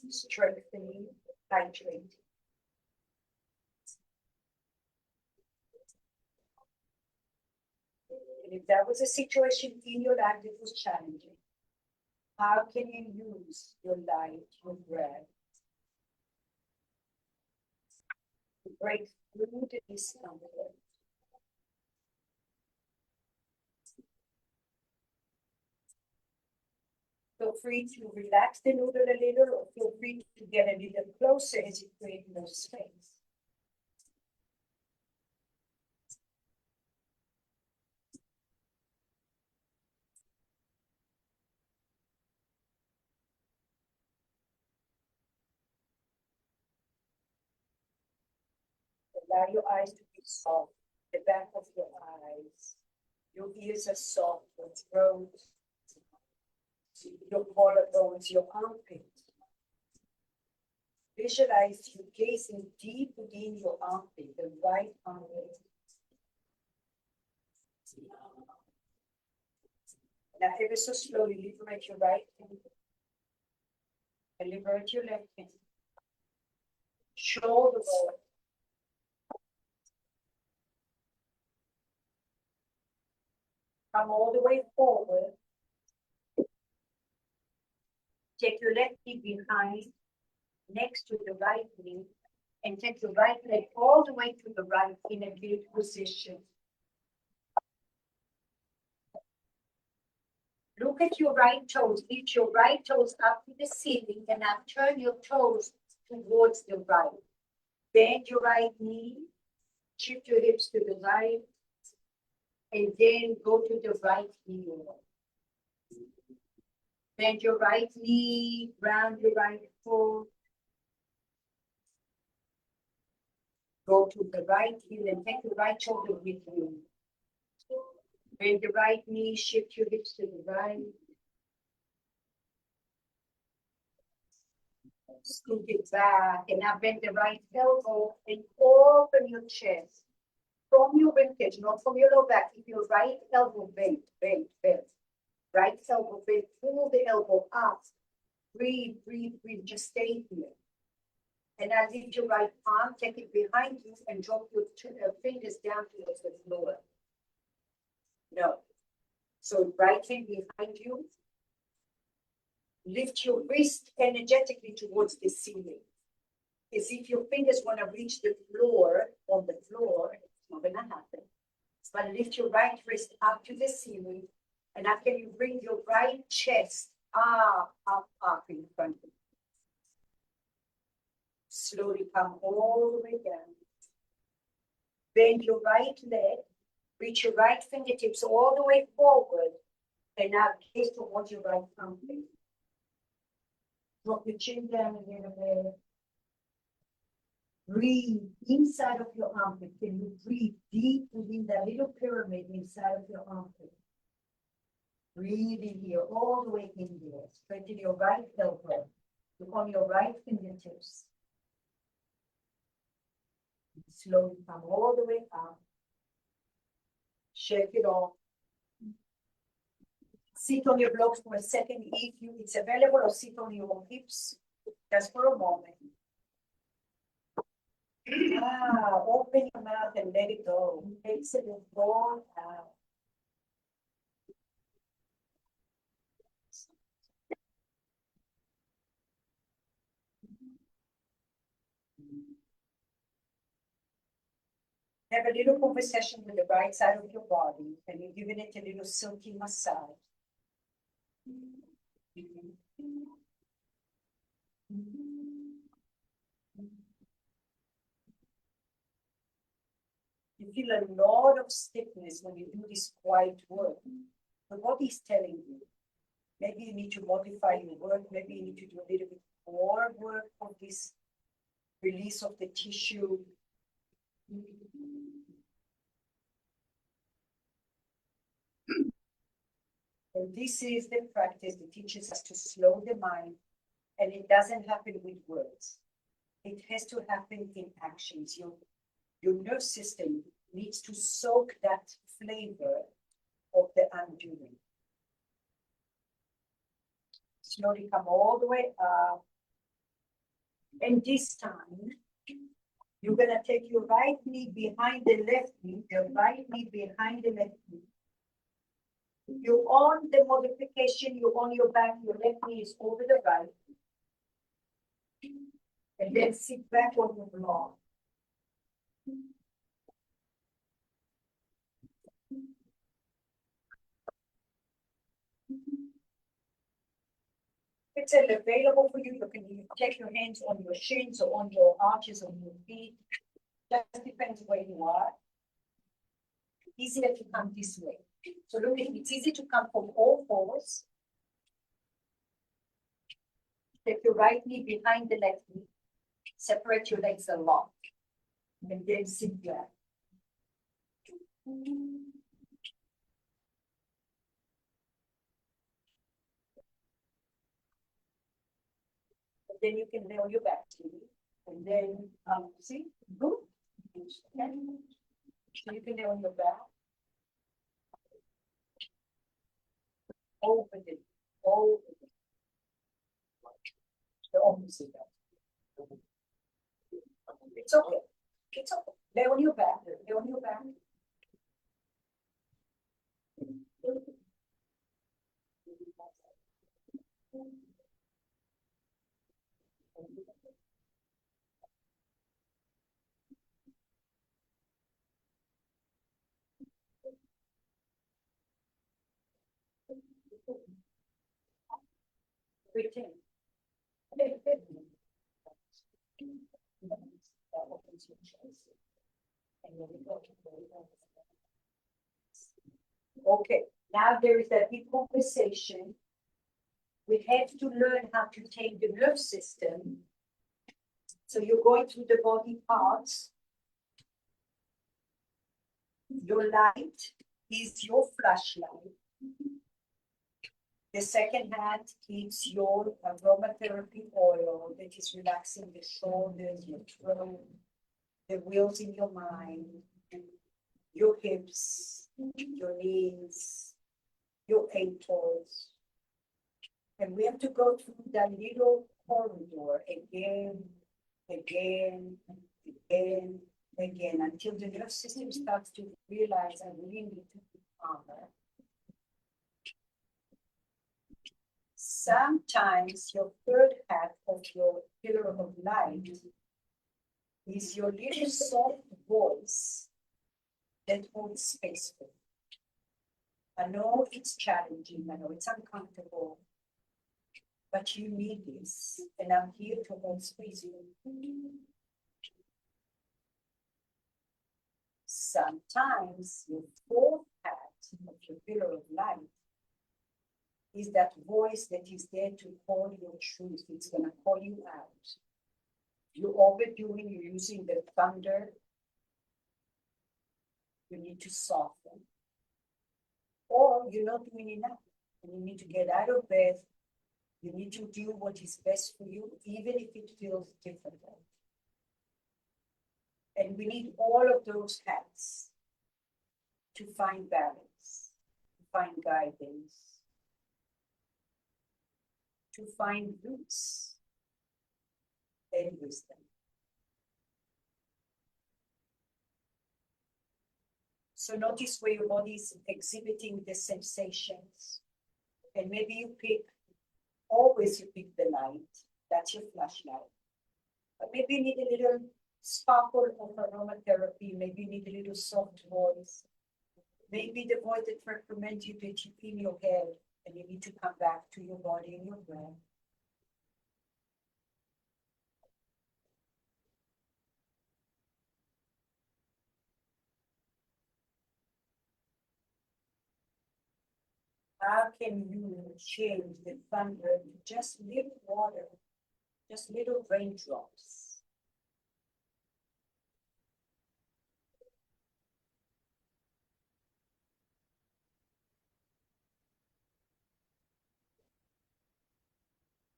strengthening, hydrating. And if that was a situation in your life that was challenging, how can you use your light, your breath, to break through the discomfort? Feel free to relax the noodle a little, or feel free to get a little closer as you create more space. Allow your eyes to be soft, the back of your eyes. Your ears are soft, your throat, your collarbones, your armpit. Visualize you gazing deep within your armpit, the right armpit. Now ever so slowly liberate your right hand. And liberate your left hand. Shoulder roll. Come all the way forward. Take your left knee behind, next to the right knee, and take the right leg all the way to the right in a good position. Look at your right toes. Lift your right toes up to the ceiling and now turn your toes towards the right. Bend your right knee, shift your hips to the right, and then go to the right heel. Bend your right knee, round your right foot. Go to the right heel and take the right shoulder with you. Bend the right knee, shift your hips to the right. Scoot it back, and now bend the right elbow and open your chest. From your ribcage, not from your low back. If your right elbow bent. Right elbow bent, pull the elbow up. Breathe, just stay here. And now lift your right arm, take it behind you and drop your fingers down towards the floor. No. So right hand behind you. Lift your wrist energetically towards the ceiling. As if your fingers want to reach the floor, on the floor. It's not going to happen. But lift your right wrist up to the ceiling. And after you bring your right chest up in front of you. Slowly come all the way down. Bend your right leg. Reach your right fingertips all the way forward. And now gaze towards your right armpit. Drop your chin down a little bit. Breathe inside of your armpit. Can you breathe deep within that little pyramid inside of your armpit? Breathe in here, all the way in here. Straighten your right elbow. Look on your right fingertips. Slowly come all the way up. Shake it off. Sit on your blocks for a second if it's available, or sit on your hips just for a moment. Open your mouth and let it go. Excellent. Go out. Have a little conversation with the right side of your body, and you're giving it a little silky massage. You feel a lot of stiffness when you do this quiet work. The body is telling you. Maybe you need to modify your work. Maybe you need to do a little bit more work on this release of the tissue. And this is the practice that teaches us to slow the mind, and it doesn't happen with words. It has to happen in actions. Your nerve system needs to soak that flavor of the undoing. Slowly come all the way up. And this time, you're going to take your right knee behind the left knee, the right knee behind the left knee. You're on the modification, you're on your back, your left knee is over the right. And then sit back on your block. If it's available for you, you can take your hands on your shins or on your arches on your feet. Just depends where you are. Easier to come this way. So look, it's easy to come from all fours. Take your right knee behind the left knee. Separate your legs a lot. And then sit back. And then you can lay on your back. And then, see, good. So you can lay on your back. Open it. Open it. The opposite. It's okay. It's okay. Lay on your back. Lay on your back. Pretend. Okay, now there is a big conversation. We have to learn how to take the nervous system. So you're going through the body parts. Your light is your flashlight. The second hand is your aromatherapy oil that is relaxing the shoulders, your throat, the wheels in your mind, your hips, your knees, your ankles. And we have to go through that little corridor again, again, again, again, until the nervous system starts to realize I really need to be calmer. Sometimes your third half of your pillar of light is your little soft voice that holds space for you. I know it's challenging, I know it's uncomfortable, but you need this, and I'm here to hold space for you. Sometimes your fourth half of your pillar of light is that voice that is there to call your truth. It's going to call you out. You're overdoing, you're using the thunder. You need to soften. Or you're not doing enough. And you need to get out of bed. You need to do what is best for you, even if it feels difficult. And we need all of those hats to find balance, to find guidance, to find roots and wisdom. So notice where your body is exhibiting the sensations. And maybe you pick, always you pick the light, that's your flashlight. But maybe you need a little sparkle of aromatherapy, maybe you need a little soft voice. Maybe the voice that recommends you that you in your head and you need to come back to your body and your breath. How can you change the thunder to just little water, just little raindrops?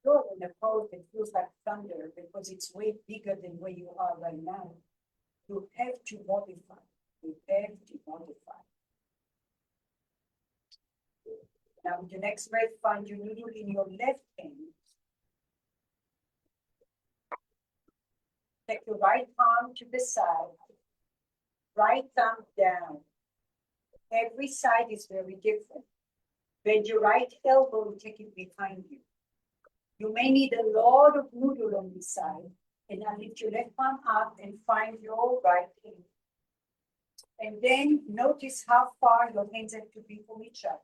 You're in a pose that feels like thunder because it's way bigger than where you are right now. You have to modify. You have to modify. Now, with the next breath, find your needle in your left hand. Take your right arm to the side, right thumb down. Every side is very different. Bend your right elbow and take it behind you. You may need a lot of noodle on this side. And now lift your left arm up and find your right hand. And then notice how far your hands have to be from each other.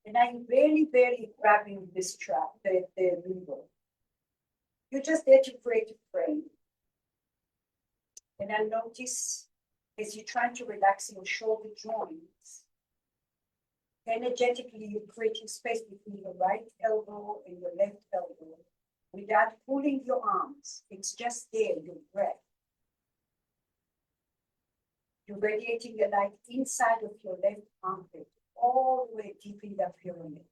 And I'm barely grabbing this trap, the noodle. You're just there to create a frame. And I notice as you're trying to relax your shoulder joints, energetically you're creating space between your right elbow and your left elbow without pulling your arms. It's just there, your breath. You're radiating the light inside of your left armpit, all the way deep in the pyramid.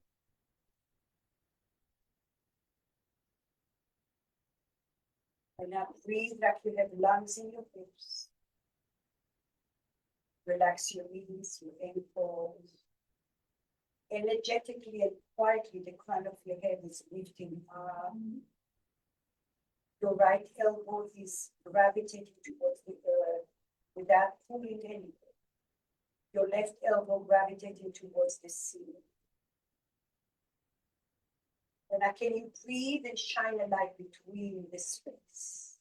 And now breathe like you have lungs in your hips. Relax your knees, your ankles. Energetically and quietly, the crown of your head is lifting up. Your right elbow is gravitating towards the earth without pulling anything. Your left elbow gravitating towards the ceiling. And now can you breathe and shine a light between the space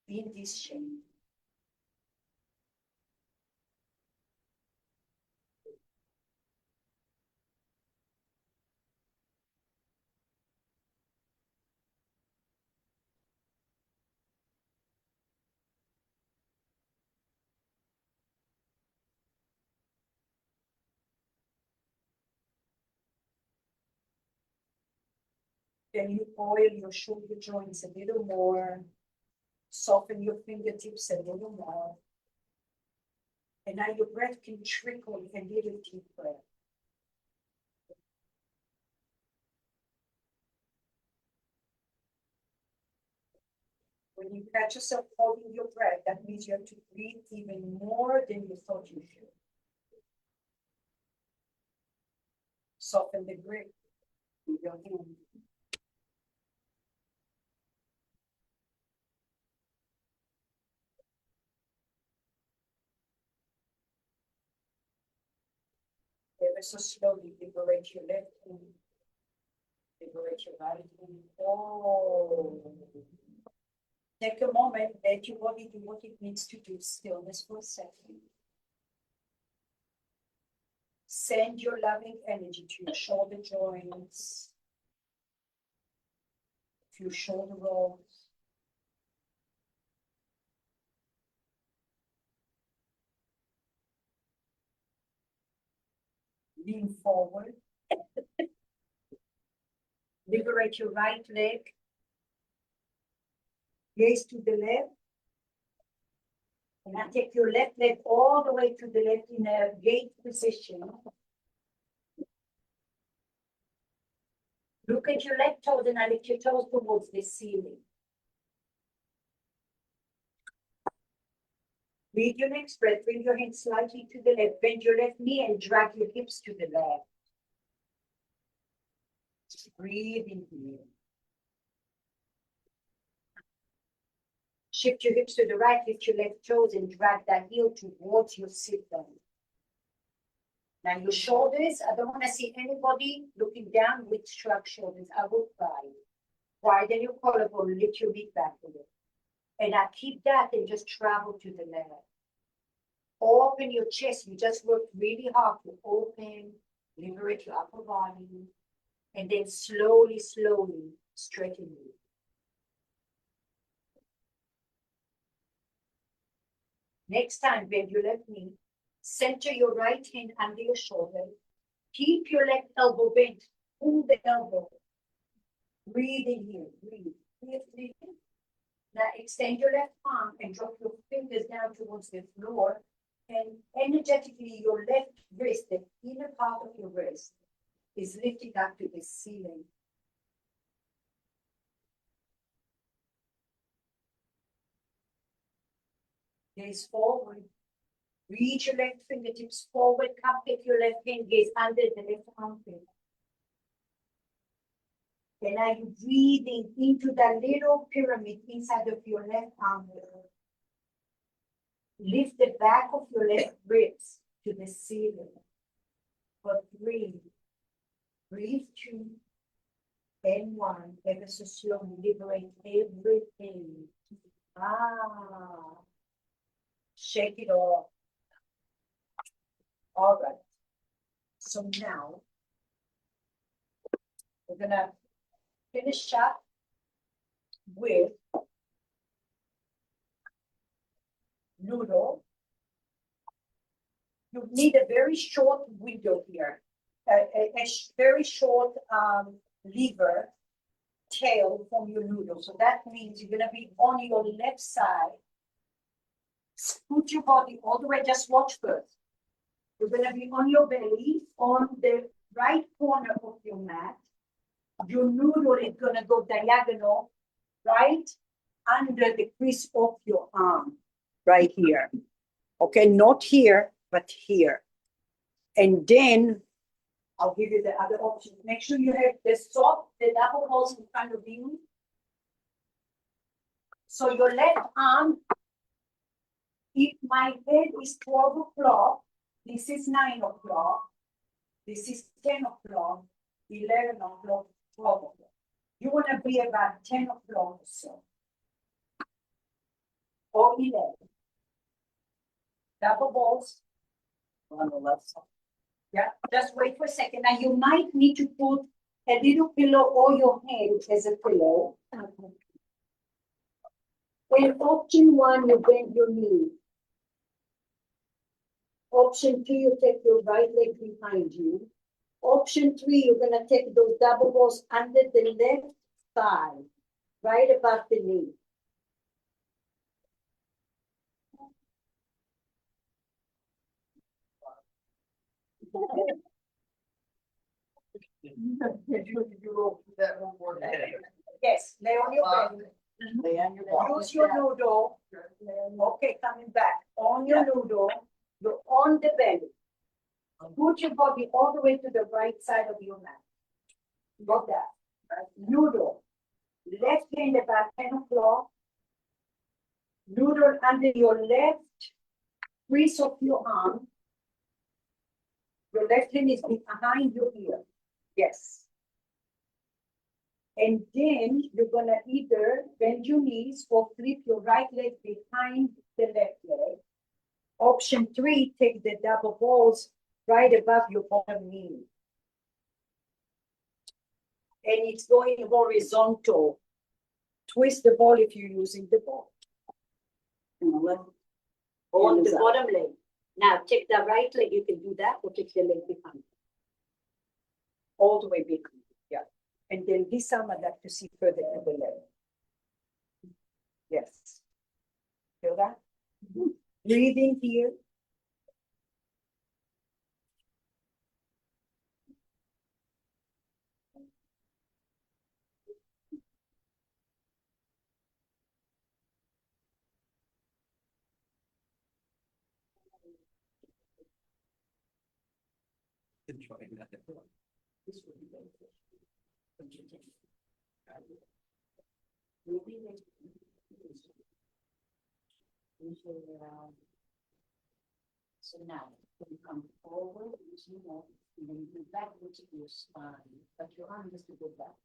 in this shape? Can you oil your shoulder joints a little more? Soften your fingertips a little more. And now your breath can trickle a little deeper. When you catch yourself holding your breath, that means you have to breathe even more than you thought you should. Soften the grip with your hand. Ever so slowly liberate your left hand. Liberate your right hand. Oh. Take a moment, let your body do what it needs to do. Stillness for a second. Send your loving energy to your shoulder joints, to your shoulder rolls. Lean forward. Liberate your right leg. Gaze to the left. And now take your left leg all the way to the left in a gate position. Look at your left toes and now lift your toes towards the ceiling. Breathe your next breath. Bring your hand slightly to the left. Bend your left knee and drag your hips to the left. Just breathe in here. Shift your hips to the right, lift your left toes and drag that heel towards your sit bone. Now your shoulders, I don't want to see anybody looking down with shrugged shoulders. I will cry. Widen your collarbone, lift your feet back a little. And I keep that and just travel to the left. Open your chest. You just work really hard to open, liberate your upper body, and then slowly, slowly straighten it. Next time, bend your left knee. Center your right hand under your shoulder. Keep your left elbow bent. Pull the elbow. Breathe in here. Breathe. Breathe, breathe. Now extend your left arm and drop your fingers down towards the floor. And energetically, your left wrist, the inner part of your wrist, is lifting up to the ceiling. Gaze forward. Reach your left fingertips forward. Come take your left hand, gaze under the left armpit. And now you're breathing into that little pyramid inside of your left armpit. Lift the back of your left ribs to the ceiling. For 3. Breathe 2. And 1. Ever so slowly liberate everything. Shake it off. All right. So now we're gonna finish up with noodle. You need a very short window here, a very short lever tail from your noodle. So that means you're gonna be on your left side. Scoot your body all the way. Just watch first. You're gonna be on your belly on the right corner of your mat. Your noodle is gonna go diagonal right under the crease of your arm, right here. Okay, not here, but here. And then I'll give you the other option. Make sure you have the double balls in front of you. So your left arm, if my head is 12 o'clock, this is 9 o'clock, this is 10 o'clock, 11 o'clock, 12 o'clock. You want to be about 10 o'clock or so. Or 11. Double balls. On the left side. Yeah, just wait for a second. Now you might need to put a little pillow or your head as a pillow. In option 1, you bend your knee. Option 2, you take your right leg behind you. Option 3, you're gonna take those double balls under the left thigh, right above the knee. Yes, lay on your belly. Lay on your back. Use your noodle. Okay, coming back. On your noodle, you're on the belly. Put your body all the way to the right side of your mat. Got that? Right? Noodle. Left hand about 10 o'clock. Noodle under your left crease of your arm. Your left hand is behind your ear. Yes. And then you're gonna either bend your knees or flip your right leg behind the left leg. Option 3, take the double balls right above your bottom knee. And it's going horizontal. Twist the ball if you're using the ball. On the left. On the bottom leg. Now take the right leg, you can do that, or take the leg behind. All the way behind, yeah. And then this arm I'd like to see further to the leg. Yes. Feel that? Breathe in here. This will be beneficial. So now, when you come forward, you know, and then you go backwards to your spine, but your arm has to go back.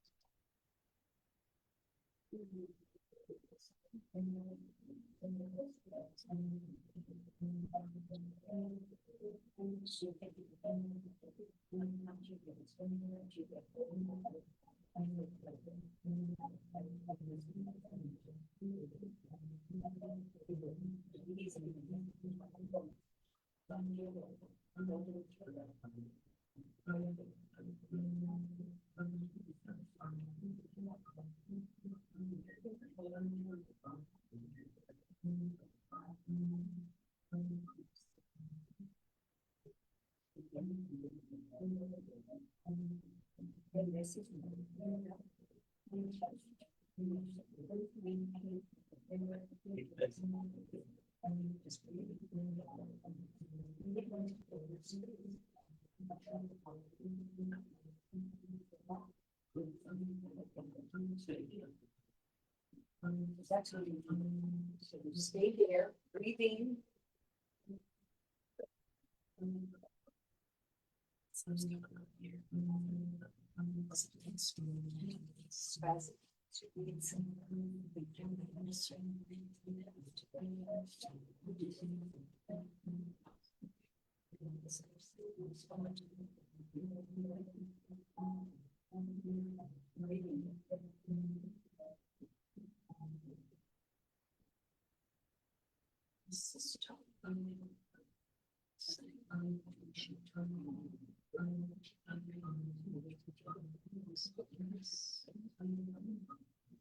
So stay there, breathing.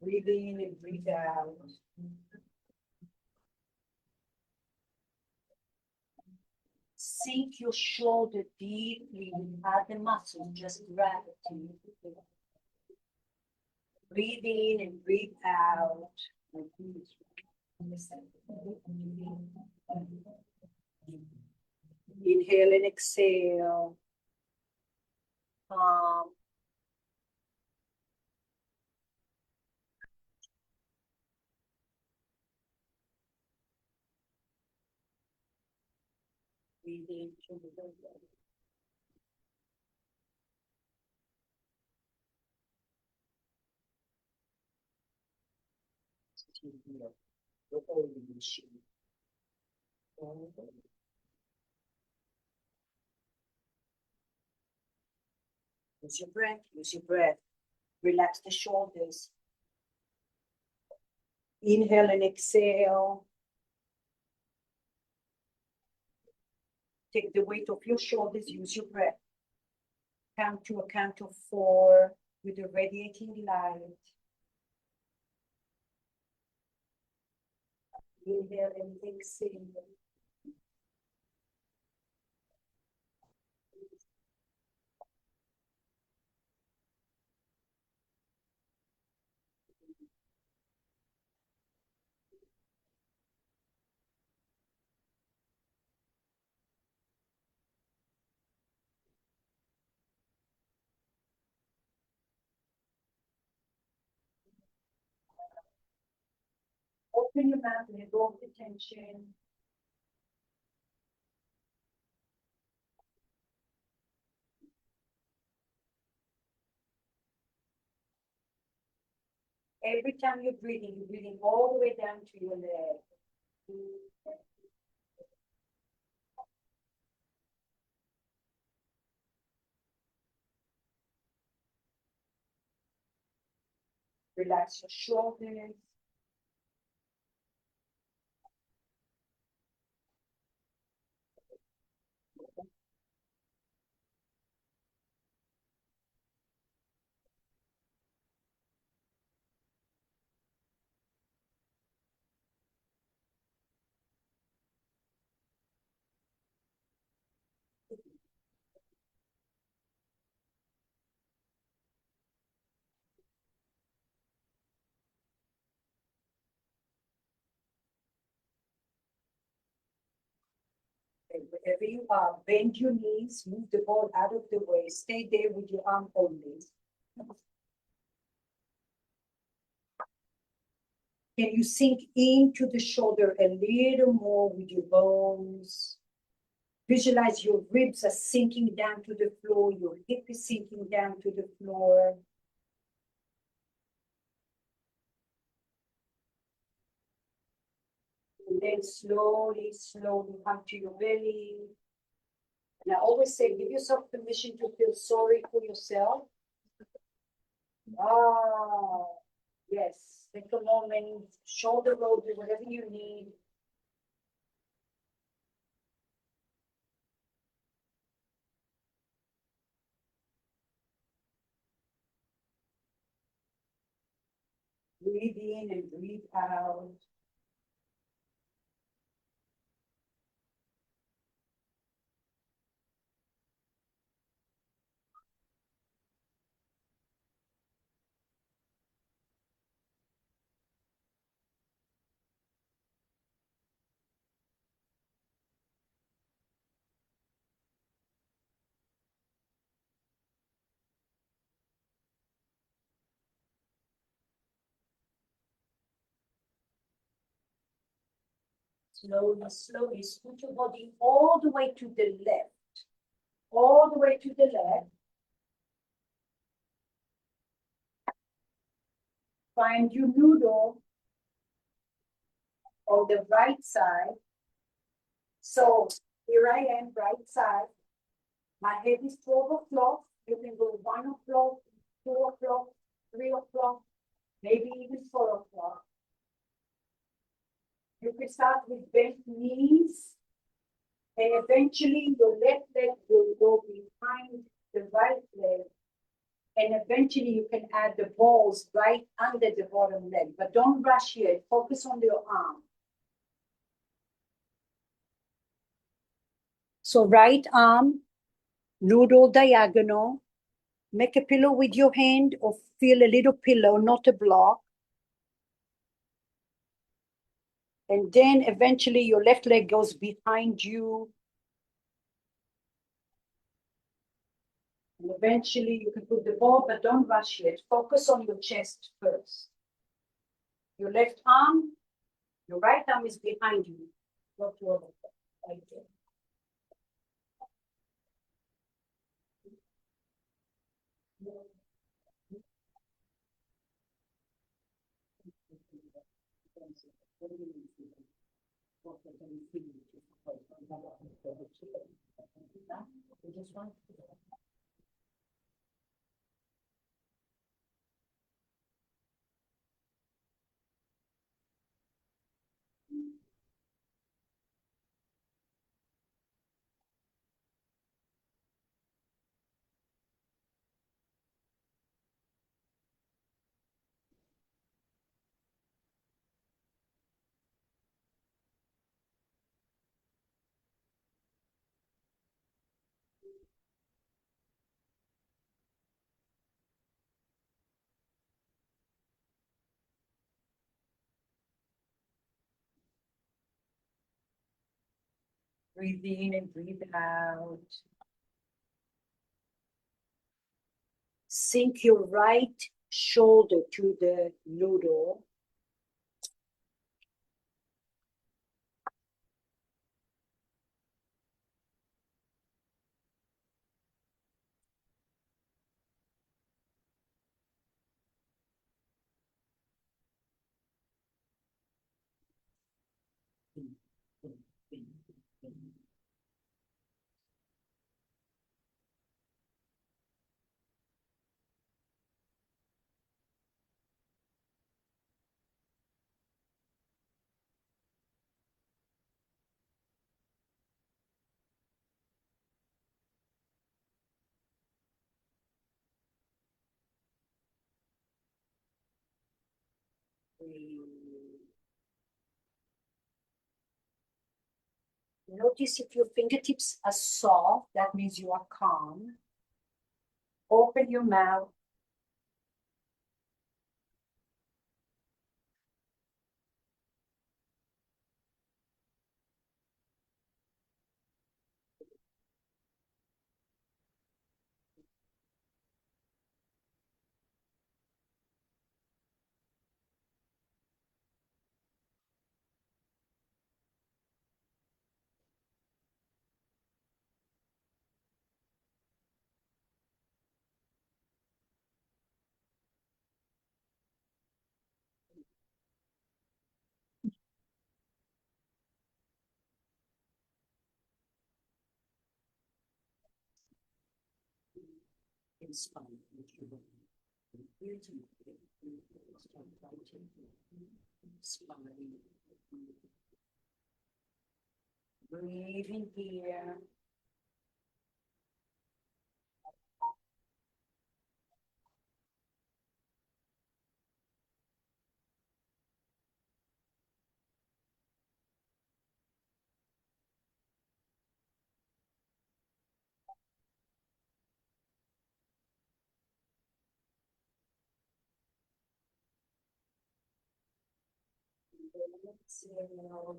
Breathe in and breathe out. Sink your shoulder deeply without the muscle, just gravity. Breathe in and breathe out. Inhale and exhale. Breathe into the belly. Use your breath, use your breath. Relax the shoulders. Inhale and exhale. Take the weight of your shoulders, use your breath. Count to a count of 4 with a radiating light. Inhale and exhale. Open your mouth and absorb the tension. Every time you're breathing all the way down to your leg. Relax your shoulders. And wherever you are, bend your knees, move the ball out of the way, stay there with your arm only. Can you sink into the shoulder a little more with your bones? Visualize your ribs are sinking down to the floor, your hip is sinking down to the floor. And then slowly come to your belly. And I always say, give yourself permission to feel sorry for yourself. Ah, yes. Take a moment, shoulder roll, do whatever you need. Breathe in and breathe out. Slowly scoot your body all the way to the left. All the way to the left. Find your noodle on the right side. So here I am, right side. My head is 12 o'clock. You can go 1 o'clock, 2 o'clock, 3 o'clock, maybe even 4 o'clock. You can start with bent knees, and eventually your left leg will go behind the right leg. And eventually you can add the balls right under the bottom leg, but don't rush here. Focus on your arm. So right arm, noodle diagonal, make a pillow with your hand or feel a little pillow, not a block. And then eventually your left leg goes behind you. And eventually you can put the ball, but don't rush it. Focus on your chest first. Your left arm, your right arm is behind you. Not your left arm, right there. Breathe in and breathe out. Sink your right shoulder to the noodle. Notice if your fingertips are soft, that means you are calm. Open your mouth. Inspire. Breathe in here. Exhale.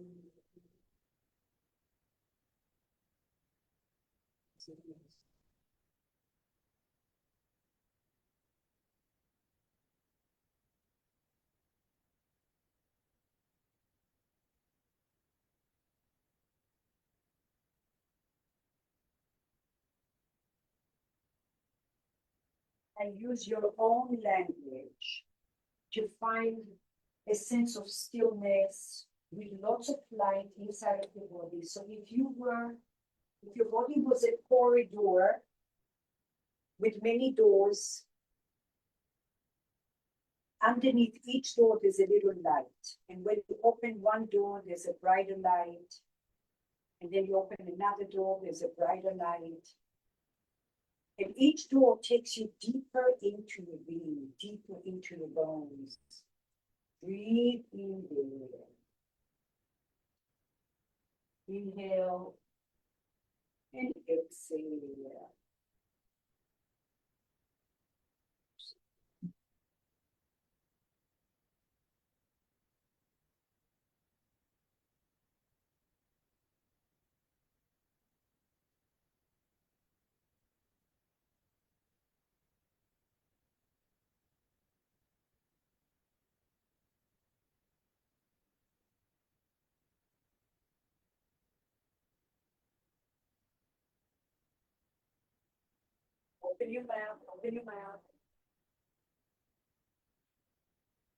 And use your own language to find a sense of stillness with lots of light inside of your body. So if your body was a corridor with many doors, underneath each door there's a little light. And when you open one door, there's a brighter light. And then you open another door, there's a brighter light. And each door takes you deeper into your being, deeper into your bones. Breathe in there. Inhale and exhale. Open your mouth, open your mouth.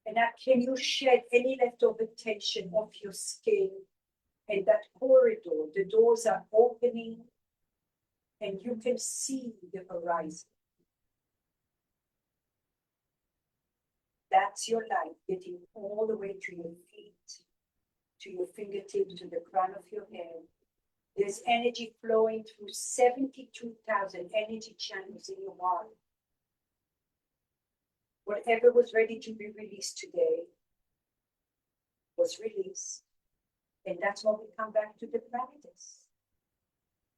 And now can you shed any leftover tension off your skin and that corridor? The doors are opening and you can see the horizon. That's your light getting all the way to your feet, to your fingertips, to the crown of your head. There's energy flowing through 72,000 energy channels in your body. Whatever was ready to be released today was released. And that's why we come back to the practice.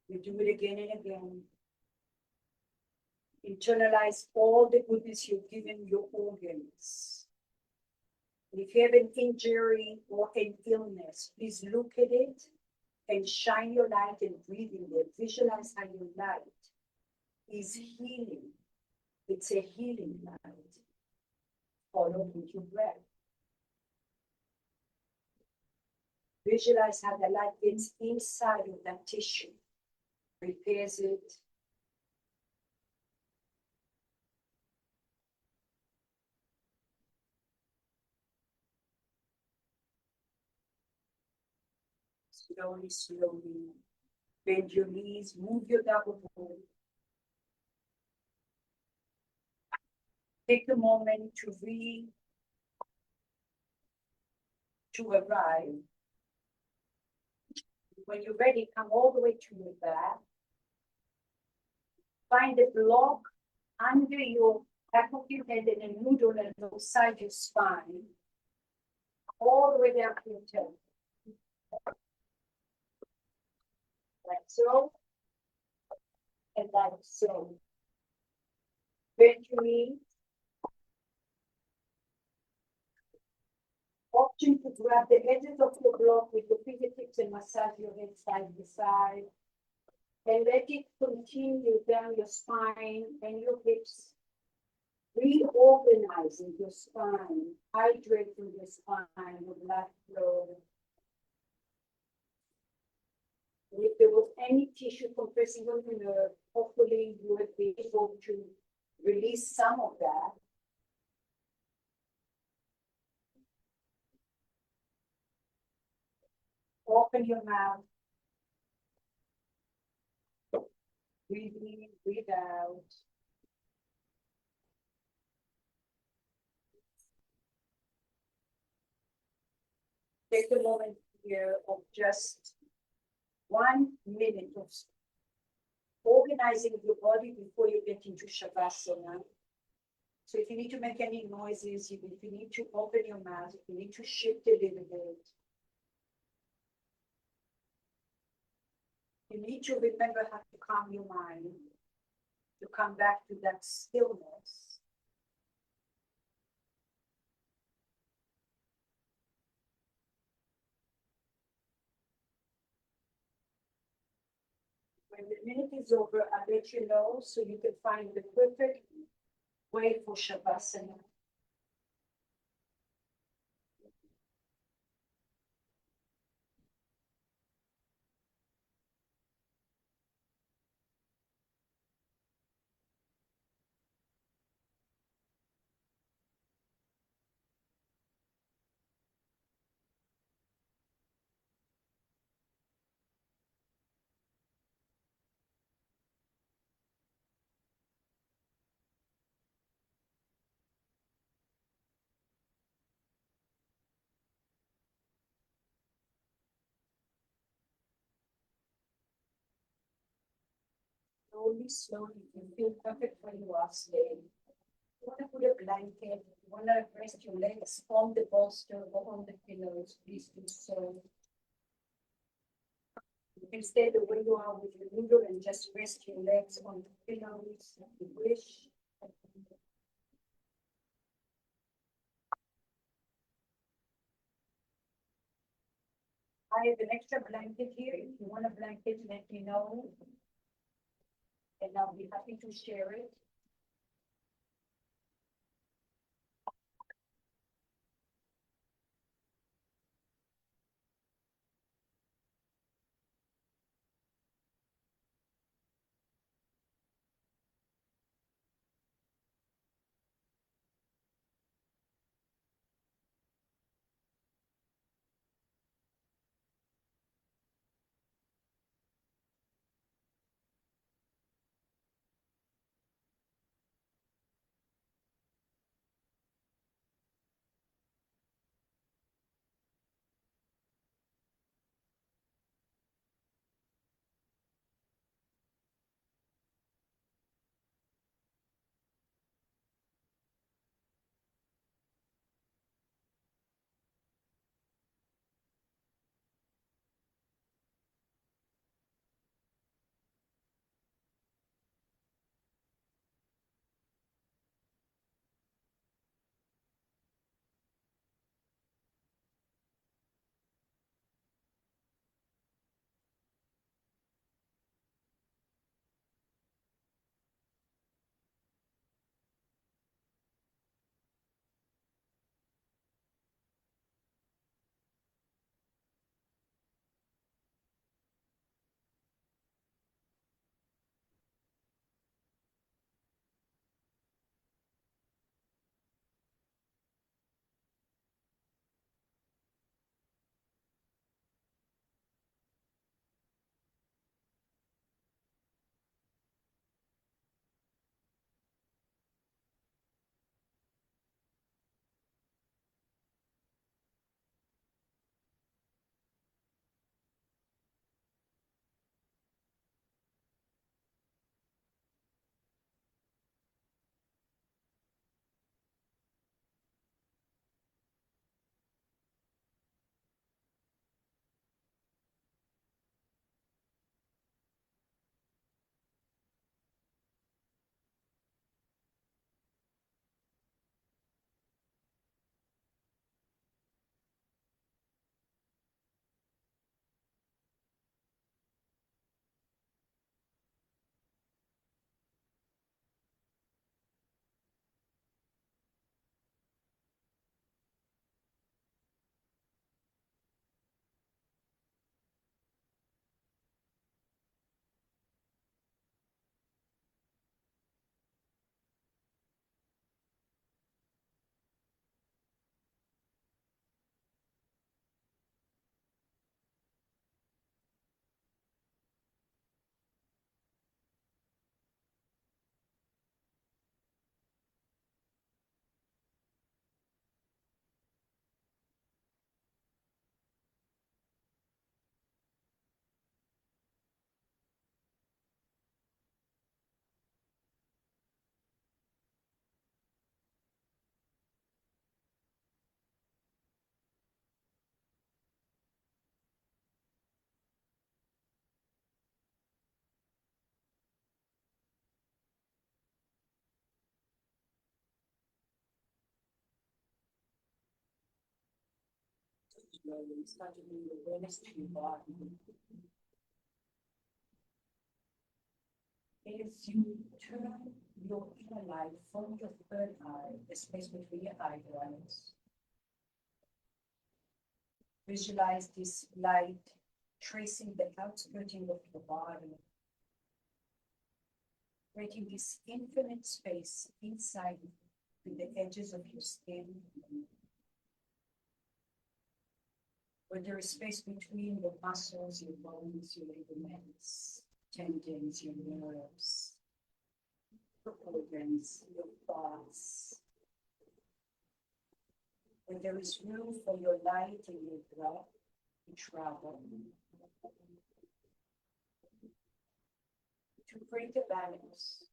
We do it again and again. Internalize all the goodness you've given your organs. If you have an injury or an illness, please look at it and shine your light and breathe in it. Visualize how your light is healing. It's a healing light. Follow with your breath. Visualize how the light gets inside of that tissue, repairs it. Slowly, slowly. Bend your knees, move your double body. Take a moment to arrive. When you're ready, come all the way to your back. Find a block under your back of your head and a noodle alongside your spine, all the way down to your toe. Like so, and like so. Bend your knees. Option to grab the edges of your block with your fingertips and massage your head side to side. And let it continue down your spine and your hips, reorganizing your spine, hydrating your spine with blood flow. And if there was any tissue compressing on the nerve, hopefully you would be able to release some of that. Open your mouth. Breathe in, breathe out. Take a moment here of just 1 minute of organizing your body before you get into Shavasana. So if you need to make any noises, if you need to open your mouth, if you need to shift a little bit. You need to remember how to calm your mind, to come back to that stillness. When the minute is over, I'll let you know so you can find the perfect way for Shavasana. Slowly, slowly, you feel perfect when you are staying. You want to put a blanket, you want to rest your legs on the bolster or on the pillows, please do so. You can stay the way you are with your noodle and just rest your legs on the pillows if you wish. I have an extra blanket here. If you want a blanket, let me know. And I'll be happy to share it. slowly, start to bring awareness to your body. As you turn your inner light from your third eye, the space between your eyebrows, visualize this light tracing the outskirting of your body, creating this infinite space inside with the edges of your skin, where there is space between your muscles, your bones, your ligaments, tendons, your nerves, your organs, your thoughts, where there is room for your light and your breath to travel, to bring the balance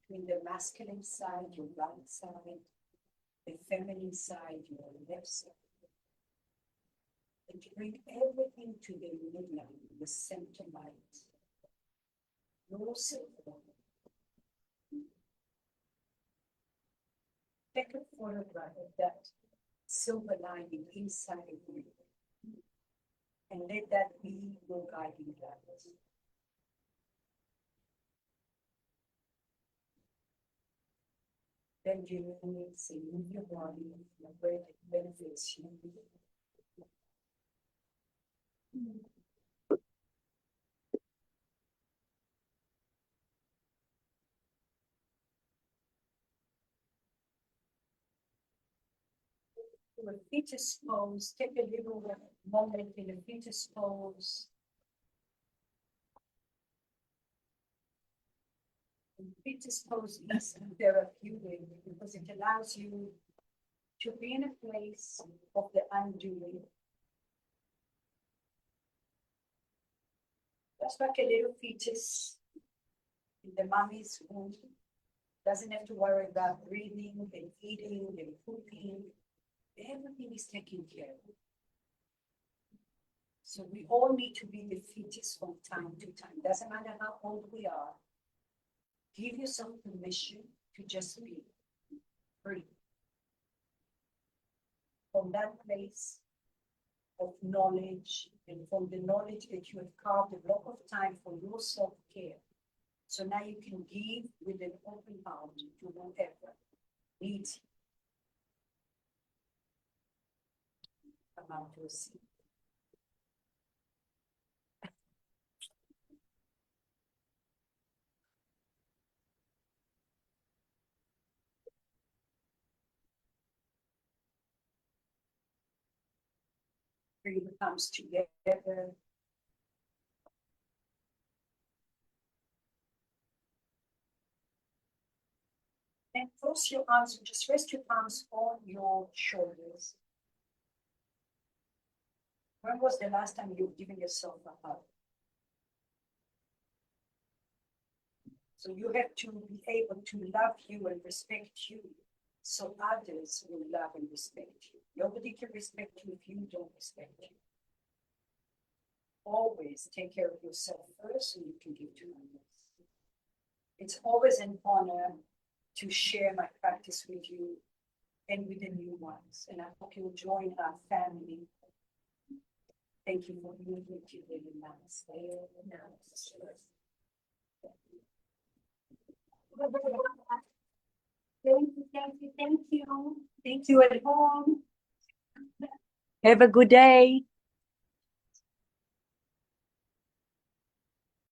between the masculine side, your right side, the feminine side, your left side, and to bring everything to the midline, the center light. No silver. Take a photograph of that silver lining inside of you, and let that be your guiding light. Then you say, move your body in a way that benefits you. A fetus pose, take a little moment in a fetus pose. And fetus pose is therapeutic because it allows you to be in a place of the undoing. Just like a little fetus in the mommy's womb, doesn't have to worry about breathing and eating and pooping. Everything is taken care of. So we all need to be the fetus from time to time. Doesn't matter how old we are. Give yourself permission to just be free. From that place of knowledge and from the knowledge that you have carved a block of time for your self-care. So now you can give with an open heart to whoever needs you. Come out to a seat. Bring the thumbs together. And cross your arms, just rest your arms on your shoulders. When was the last time you've given yourself a hug? So you have to be able to love you and respect you, so others will love and respect you. Nobody can respect you if you don't respect you. Always take care of yourself first so you can give to others. It's always an honor to share my practice with you and with the new ones. And I hope you'll join our family. Thank you for being here today. Namaste. Thank you, thank you, thank you. Thank you at home. Have a good day.